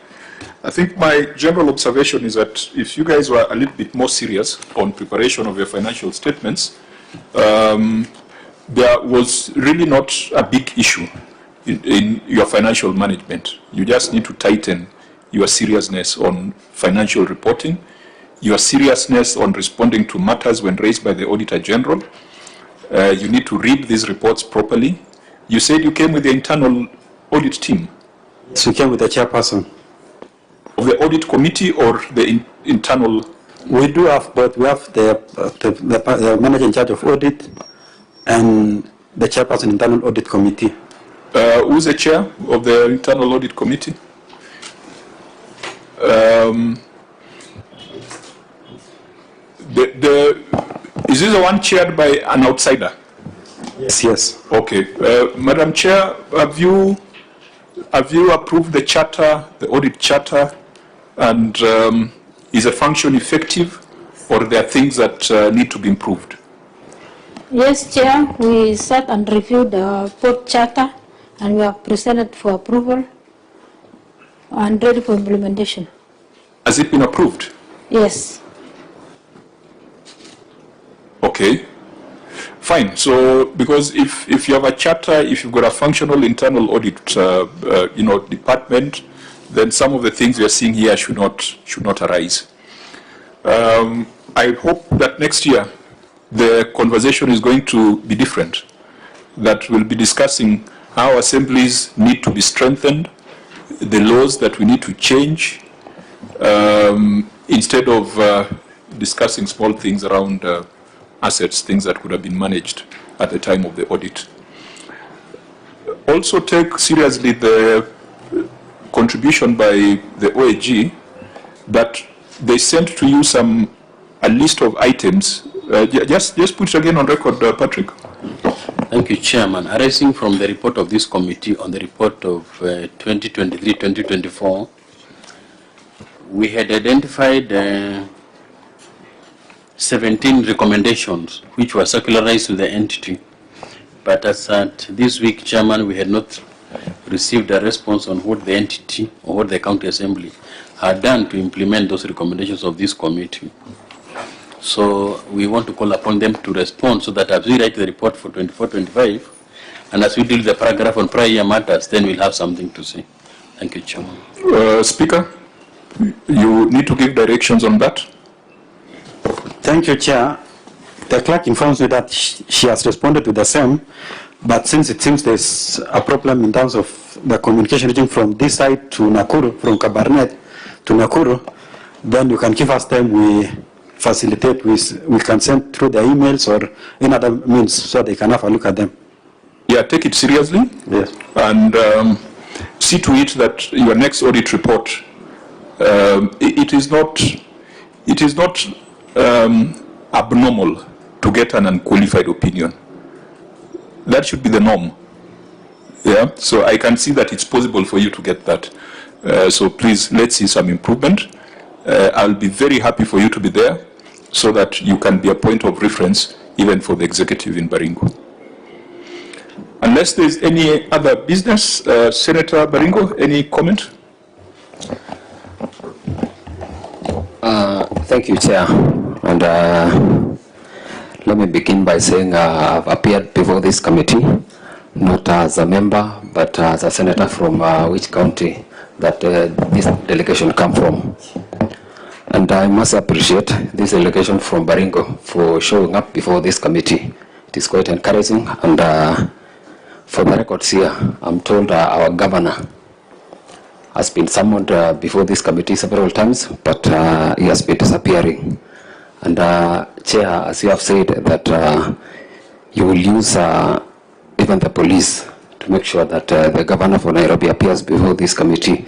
S1: I think my general observation is that if you guys were a little bit more serious on preparation of your financial statements, there was really not a big issue in your financial management. You just need to tighten your seriousness on financial reporting, your seriousness on responding to matters when raised by the Auditor General. You need to read these reports properly. You said you came with the internal audit team.
S7: So we came with the chairperson.
S1: Of the audit committee or the internal?
S7: We do have both. We have the manager in charge of audit and the chairperson internal audit committee.
S1: Who's the chair of the internal audit committee? Is this the one chaired by an outsider?
S7: Yes.
S1: Okay. Madam Chair, have you approved the charter, the audit charter, and is the function effective, or there are things that need to be improved?
S10: Yes, Chair, we sat and reviewed the port charter and we have presented for approval and ready for implementation.
S1: Has it been approved?
S10: Yes.
S1: Okay. Fine. So, because if you have a charter, if you've got a functional internal audit, department, then some of the things we are seeing here should not arise. I hope that next year the conversation is going to be different. That we'll be discussing how assemblies need to be strengthened, the laws that we need to change, instead of discussing small things around assets, things that could have been managed at the time of the audit. Also take seriously the contribution by the OAG that they sent to you a list of items. Just put it again on record, Patrick.
S9: Thank you, Chairman. Arising from the report of this committee on the report of 2023-2024, we had identified 17 recommendations which were circularized to the entity. But as at this week, Chairman, we had not received a response on what the entity or what the county assembly had done to implement those recommendations of this committee. So we want to call upon them to respond so that as we write the report for 24-25 and as we deal with the paragraph on prior year matters, then we'll have something to say. Thank you, Chairman.
S1: Speaker, you need to give directions on that.
S7: Thank you, Chair. The clerk informs me that she has responded to the same, but since it seems there's a problem in terms of the communication reaching from this side to Nakuru, from Kabarnet to Nakuru, then you can give us time, we facilitate, we can send through the emails or any other means so they can have a look at them.
S1: Yeah, take it seriously.
S7: Yes.
S1: And see to it that your next audit report, it is not abnormal to get an unqualified opinion. That should be the norm. Yeah, so I can see that it's possible for you to get that. So please, let's see some improvement. I'll be very happy for you to be there so that you can be a point of reference even for the executive in Baringo. Unless there's any other business, Senator Baringo, any comment?
S11: Thank you, Chair. And let me begin by saying I've appeared before this committee, not as a member, but as a senator from which county that this delegation come from. And I must appreciate this delegation from Baringo for showing up before this committee. It is quite encouraging. And for the records here, I'm told our governor has been summoned before this committee several times, but he has been disappearing. And Chair, as you have said, that you will use even the police to make sure that the governor for Nairobi appears before this committee.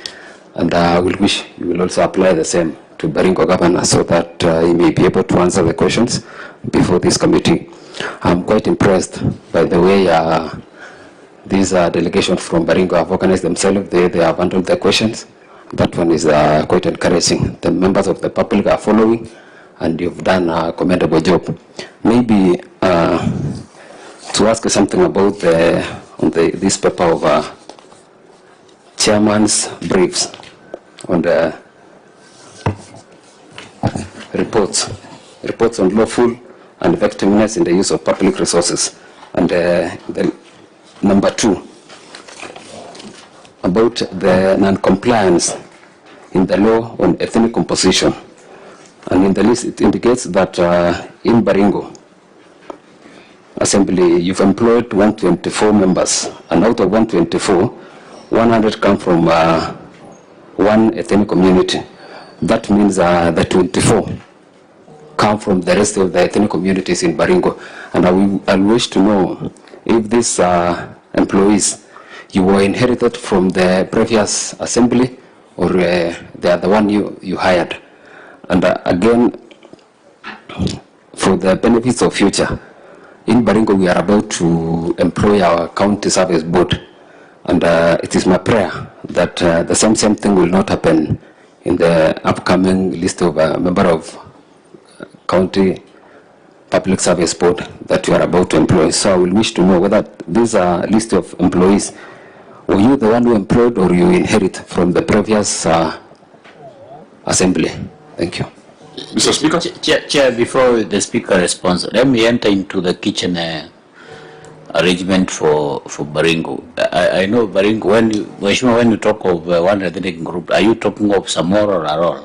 S11: And I will wish you will also apply the same to Baringo governor so that he may be able to answer the questions before this committee. I'm quite impressed by the way these delegations from Baringo have organized themselves. They have handled their questions. That one is quite encouraging. The members of the public are following, and you've done a commendable job. Maybe to ask something about this paper of chairman's briefs on the reports on lawful and effectiveness in the use of public resources. And the number 2, about the non-compliance in the law on ethnic composition. And in the list it indicates that in Baringo Assembly you've employed 124 members, and out of 124, 100 come from one ethnic community. That means the 24 come from the rest of the ethnic communities in Baringo. And I wish to know if these employees you were inherited from the previous assembly, or they are the one you hired. And again, for the benefits of future, in Baringo we are about to employ our county service board, and it is my prayer that the same thing will not happen in the upcoming list of member of county public service board that you are about to employ. So I will wish to know whether this list of employees, were you the one who employed, or you inherit from the previous assembly? Thank you.
S1: Mr. Speaker?
S2: Chair, before the Speaker responds, let me enter into the kitchen arrangement for Baringo. I know Baringo, when you talk of one ethnic group, are you talking of Samor or Arol?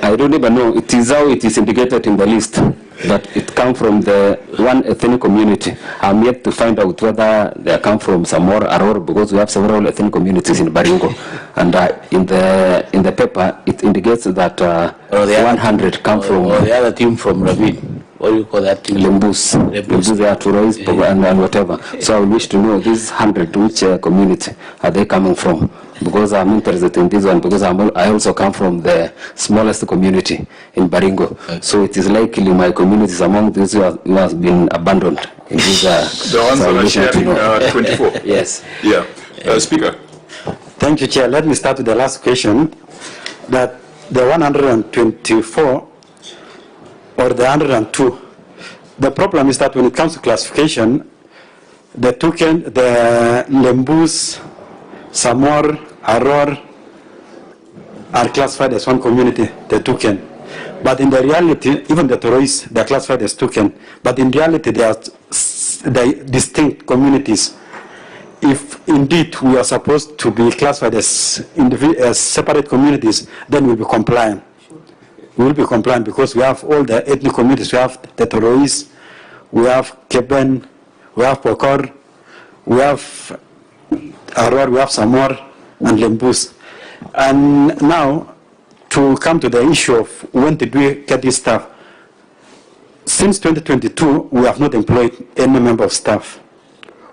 S11: I don't even know. It is how it is indicated in the list, that it comes from the one ethnic community. I'm yet to find out whether they come from Samor or Aror, because we have several ethnic communities in Baringo. And in the paper, it indicates that 100 come from...
S2: Or the other team from Rabin. What do you call that team?
S11: Lembus. Lembus, they are Turais, and whatever. So I wish to know these 100, which community are they coming from? Because I'm interested in this one, because I also come from the smallest community in Baringo. Okay. So it is likely my community is among those who have been abandoned in this.
S1: The ones that are sharing 24.
S11: Yes.
S1: Yeah. Speaker.
S7: Thank you, Chair. Let me start with the last question. That the 124 or the 102, the problem is that when it comes to classification, the Lembus, Samor, Aror are classified as one community, the Tuken. But in the reality, even the Turais, they are classified as Tuken. But in reality, they are distinct communities. If indeed we are supposed to be classified as separate communities, then we'll be compliant. We will be compliant because we have all the ethnic communities. We have the Turais, we have Keben, we have Pokor, we have Aror, we have Samor, and Lembus. And now, to come to the issue of when did we get this staff, since 2022, we have not employed any member of staff.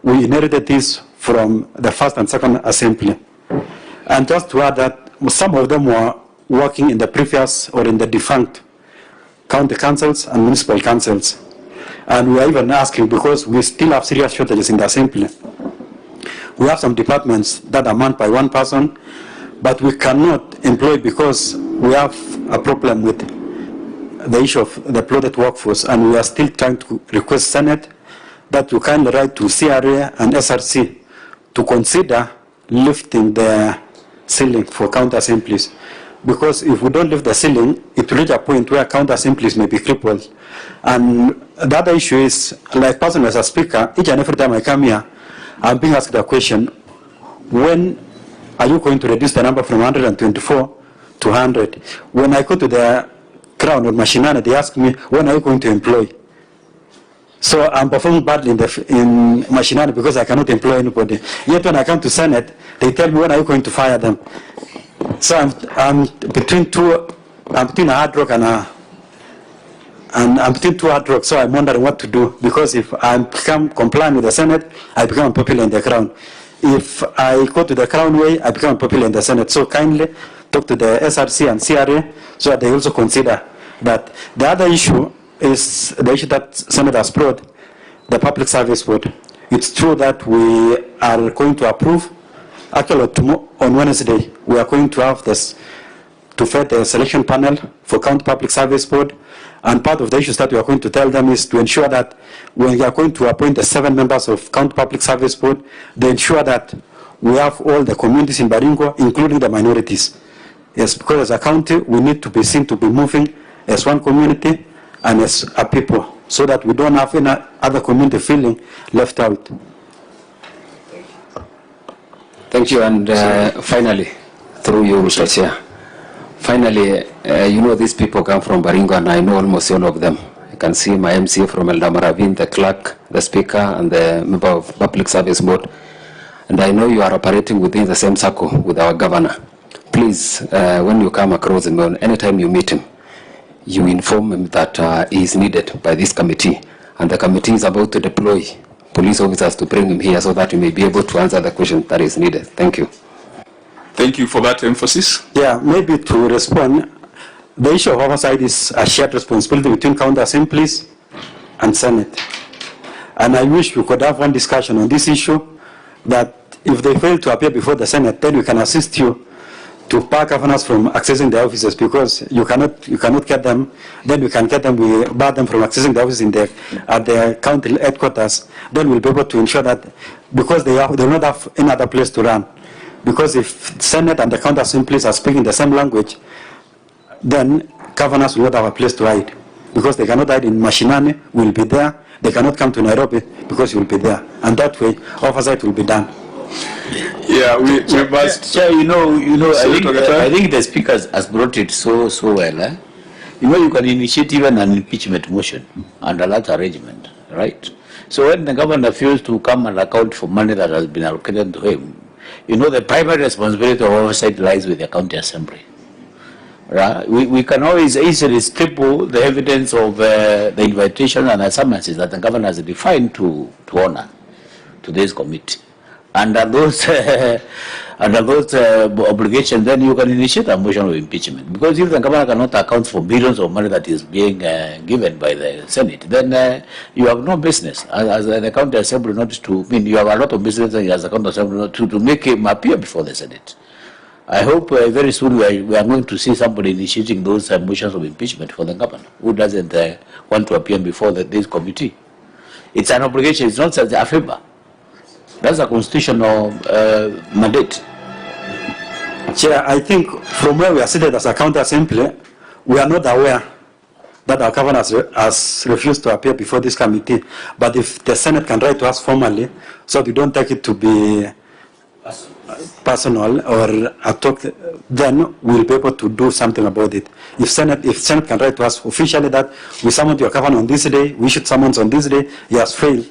S7: We inherited this from the first and second assembly. And just to add that, some of them were working in the previous or in the defunct county councils and municipal councils. And we are even asking, because we still have serious shortages in the assembly. We have some departments that are manned by one person, but we cannot employ because we have a problem with the issue of the plotted workforce, and we are still trying to request Senate that you kindly write to CRA and SRC to consider lifting the ceiling for county assemblies. Because if we don't lift the ceiling, it will reach a point where county assemblies may be crippled. And the other issue is, like personally as a speaker, each and every time I come here, I'm being asked the question, when are you going to reduce the number from 124 to 100? When I go to the Crown or Mashinani, they ask me, when are you going to employ? So I'm performing badly in Mashinani because I cannot employ anybody. Yet when I come to Senate, they tell me, when are you going to fire them? So I'm between a hard rock and I'm between two hard rocks, so I'm wondering what to do. Because if I become compliant with the Senate, I become unpopular in the Crown. If I go to the Crown way, I become unpopular in the Senate. So kindly talk to the SRC and CRA so that they also consider that. The other issue is the issue that Senate has brought, the Public Service Board. It's true that we are going to approve. Actually, on Wednesday, we are going to have this, to fed the selection panel for County Public Service Board. And part of the issues that we are going to tell them is to ensure that when we are going to appoint the 7 members of County Public Service Board, they ensure that we have all the communities in Baringo, including the minorities. Yes, because as a county, we need to be seen to be moving as one community and as a people, so that we don't have any other community feeling left out.
S11: Thank you, and finally, through you, Mr. Chair. Finally, you know, these people come from Baringo, and I know almost all of them. I can see my MC from Eldamaravin, the clerk, the speaker, and the member of Public Service Board. And I know you are operating within the same circle with our governor. Please, when you come across him, anytime you meet him, you inform him that he is needed by this committee. And the committee is about to deploy police officers to bring him here so that he may be able to answer the question that is needed. Thank you.
S1: Thank you for that emphasis.
S7: Yeah, maybe to respond, the issue of oversight is a shared responsibility between county assemblies and Senate. And I wish we could have one discussion on this issue, that if they fail to appear before the Senate, then we can assist you to bar governors from accessing the offices, because you cannot get them. Then we can get them, we bar them from accessing the offices at the county headquarters. Then we'll be able to ensure that, because they will not have any other place to run. Because if Senate and the county assemblies are speaking the same language, then governors will not have a place to hide. Because they cannot hide in Mashinani, we'll be there. They cannot come to Nairobi because you'll be there. And that way, oversight will be done.
S1: Yeah, we must.
S2: Chair, I think the speaker has brought it so well. Eh? You know, you can initiate even an impeachment motion under that arrangement, right? So when the governor fails to come and account for money that has been allocated to him, you know, the primary responsibility of oversight lies with the county assembly. Right? We can always easily strip the evidence of the invitation and the summonses that the governor has defined to honor to this committee. Under those obligations, then you can initiate a motion of impeachment. Because if the governor cannot account for billions of money that is being given by the Senate, then you have no business as the county assembly not to. I mean, you have a lot of business as a county assembly not to make him appear before the Senate. I hope very soon we are going to see somebody initiating those motions of impeachment for the governor who doesn't want to appear before this committee. It's an obligation. It's not a favor. That's a constitutional mandate.
S7: Chair, I think from where we are seated as a county assembly, we are not aware that our governor has refused to appear before this committee. But if the Senate can write to us formally, so we don't take it to be personal or a talk, then we'll be able to do something about it. If Senate can write to us officially that we summoned your governor on this day, we should summons on this day, he has failed,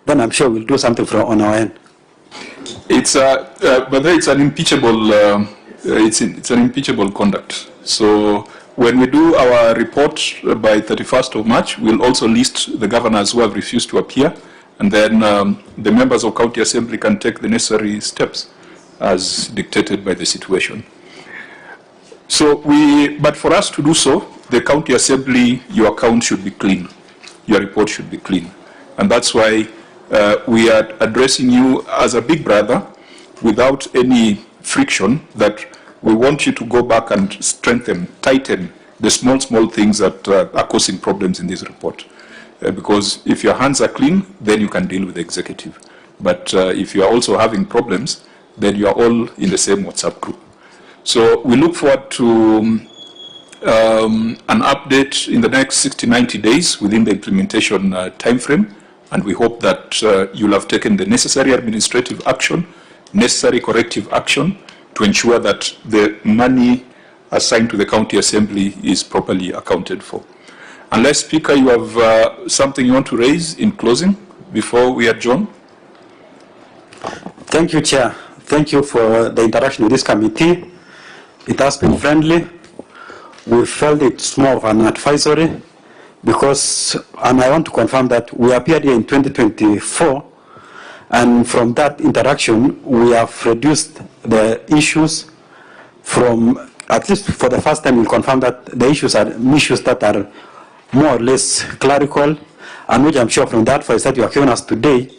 S7: then I'm sure we'll do something on our end.
S1: It's but it's an impeachable. It's an impeachable conduct. So when we do our report by 31st of March, we'll also list the governors who have refused to appear, and then the members of county assembly can take the necessary steps as dictated by the situation. So but for us to do so, the county assembly, your account should be clean, your report should be clean, and that's why we are addressing you as a big brother without any friction, that we want you to go back and strengthen, tighten the small things that are causing problems in this report. Because if your hands are clean, then you can deal with the executive. But if you are also having problems, then you are all in the same WhatsApp group. So we look forward to an update in the next 60-90 days within the implementation time frame, and we hope that you'll have taken the necessary administrative action, necessary corrective action to ensure that the money assigned to the county assembly is properly accounted for. Unless, Speaker, you have something you want to raise in closing before we adjourn?
S7: Thank you, Chair. Thank you for the interaction with this committee. It has been friendly. We felt it's more of an advisory because, and I want to confirm that we appeared here in 2024, and from that interaction, we have reduced the issues from, at least for the first time, we'll confirm that the issues are issues that are more or less clerical, and which I'm sure from the advice that you have given us today,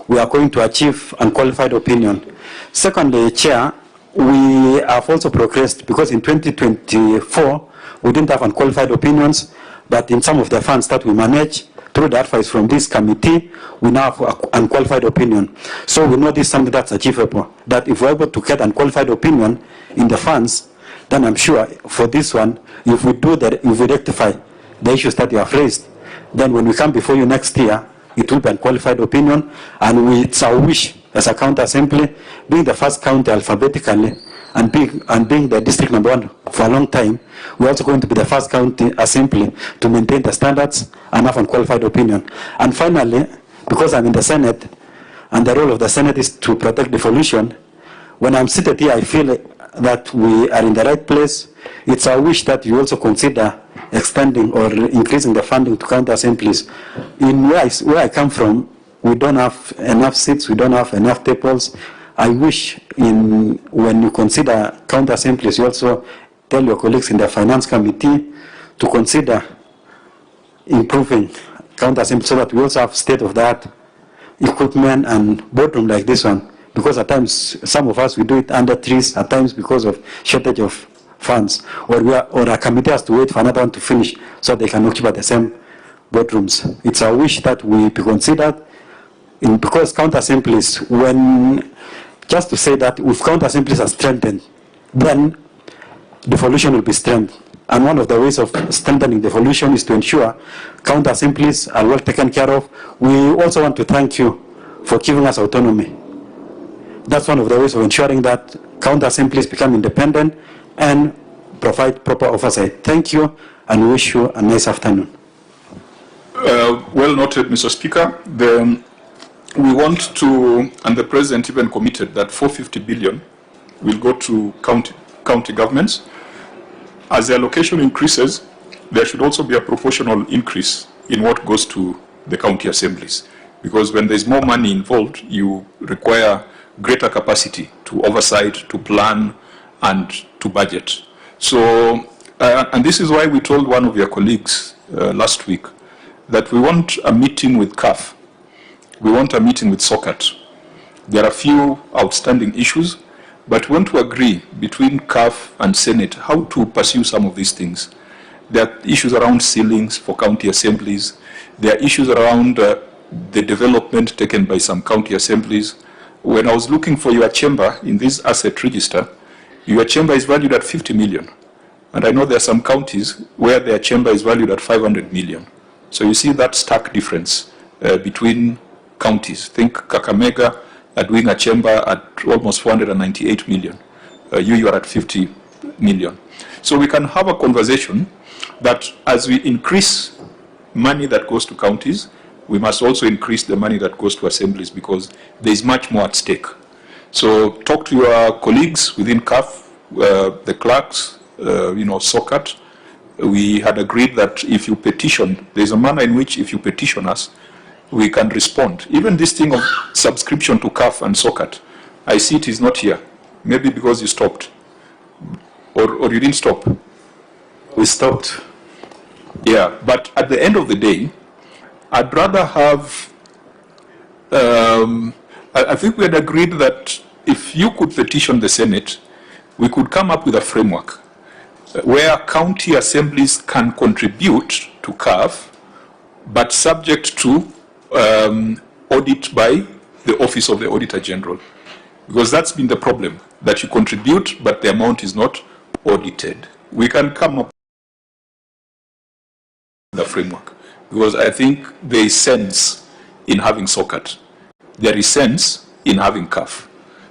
S7: we are going to achieve unqualified opinion. Secondly, Chair, we have also progressed because in 2024, we didn't have unqualified opinions, but in some of the funds that we manage, through the advice from this committee, we now have unqualified opinion. So we know this is something that's achievable, that if we're able to get unqualified opinion in the funds, then I'm sure for this one, if we do that, if we rectify the issues that you have raised, then when we come before you next year, it will be unqualified opinion, and it's our wish as a county assembly, being the first county alphabetically, and being the district number 1 for a long time, we're also going to be the first county assembly to maintain the standards and have unqualified opinion. And finally, because I'm in the Senate, and the role of the Senate is to protect devolution, when I'm seated here, I feel that we are in the right place. It's our wish that you also consider extending or increasing the funding to county assemblies. In where I come from, we don't have enough seats, we don't have enough tables. I wish when you consider county assemblies, you also tell your colleagues in the finance committee to consider improving county assemblies so that we also have state-of-the-art equipment and boardroom like this one. Because at times, some of us, we do it under trees, at times because of shortage of funds, or a committee has to wait for another one to finish so they can occupy the same boardrooms. It's our wish that we be considered, because county assemblies, just to say that if county assemblies are strengthened, then devolution will be strengthened. And one of the ways of strengthening devolution is to ensure county assemblies are well taken care of. We also want to thank you for giving us autonomy. That's one of the ways of ensuring that county assemblies become independent and provide proper oversight. Thank you, and we wish you a nice afternoon.
S1: Well noted, Mr. Speaker. We want to, and the President even committed that 450 billion will go to county governments. As the allocation increases, there should also be a proportional increase in what goes to the county assemblies. Because when there's more money involved, you require greater capacity to oversight, to plan, and to budget. So, and this is why we told one of your colleagues last week that we want a meeting with CAF. We want a meeting with SOCAT. There are a few outstanding issues, but we want to agree between CAF and Senate how to pursue some of these things. There are issues around ceilings for county assemblies. There are issues around the development taken by some county assemblies. When I was looking for your chamber in this asset register, your chamber is valued at 50 million. And I know there are some counties where their chamber is valued at 500 million. So you see that stark difference between counties. Think Kakamega are doing a chamber at almost 498 million. You are at 50 million. So we can have a conversation that as we increase money that goes to counties, we must also increase the money that goes to assemblies because there is much more at stake. So talk to your colleagues within CAF, the clerks, SOCAT. We had agreed that if you petition, there's a manner in which if you petition us, we can respond. Even this thing of subscription to CAF and SOCAT, I see it is not here. Maybe because you stopped. Or you didn't stop.
S7: We stopped.
S1: Yeah, but at the end of the day, I'd rather have, I think we had agreed that if you could petition the Senate, we could come up with a framework. where county assemblies can contribute to CAF, but subject to audit by the Office of the Auditor General. Because that's been the problem, that you contribute, but the amount is not audited. We can come up with the framework, because I think there is sense in having SOCAT. There is sense in having CAF.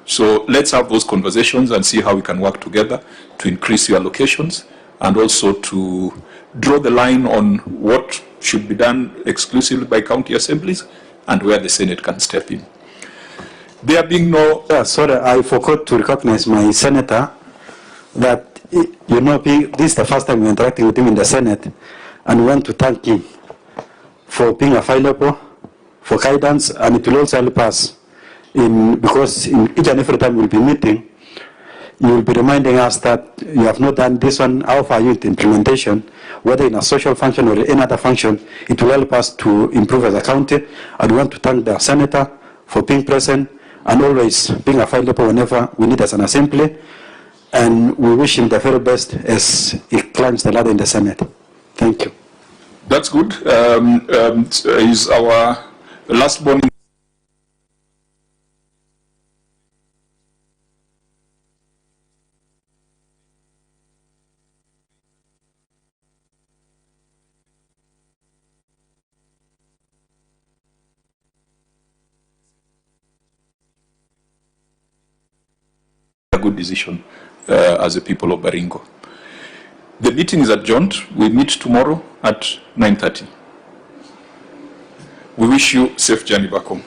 S1: So let's have those conversations and see how we can work together to increase your allocations and also to draw the line on what should be done exclusively by county assemblies and where the Senate can step in. There being no...
S7: sorry, I forgot to recognize my senator, that, you know, this is the first time we're interacting with him in the Senate, and we want to thank him for being available, for guidance, and it will also help us because in each and every time we'll be meeting, you will be reminding us that you have not done this one, how far you in implementation, whether in a social function or any other function. It will help us to improve as a county. I want to thank the senator for being present and always being available whenever we need as an assembly. And we wish him the very best as he climbs the ladder in the Senate. Thank you.
S1: That's good. Is our last born. A good decision as a people of Baringo. The meeting is adjourned. We meet tomorrow at 9:30. We wish you safe journey back home.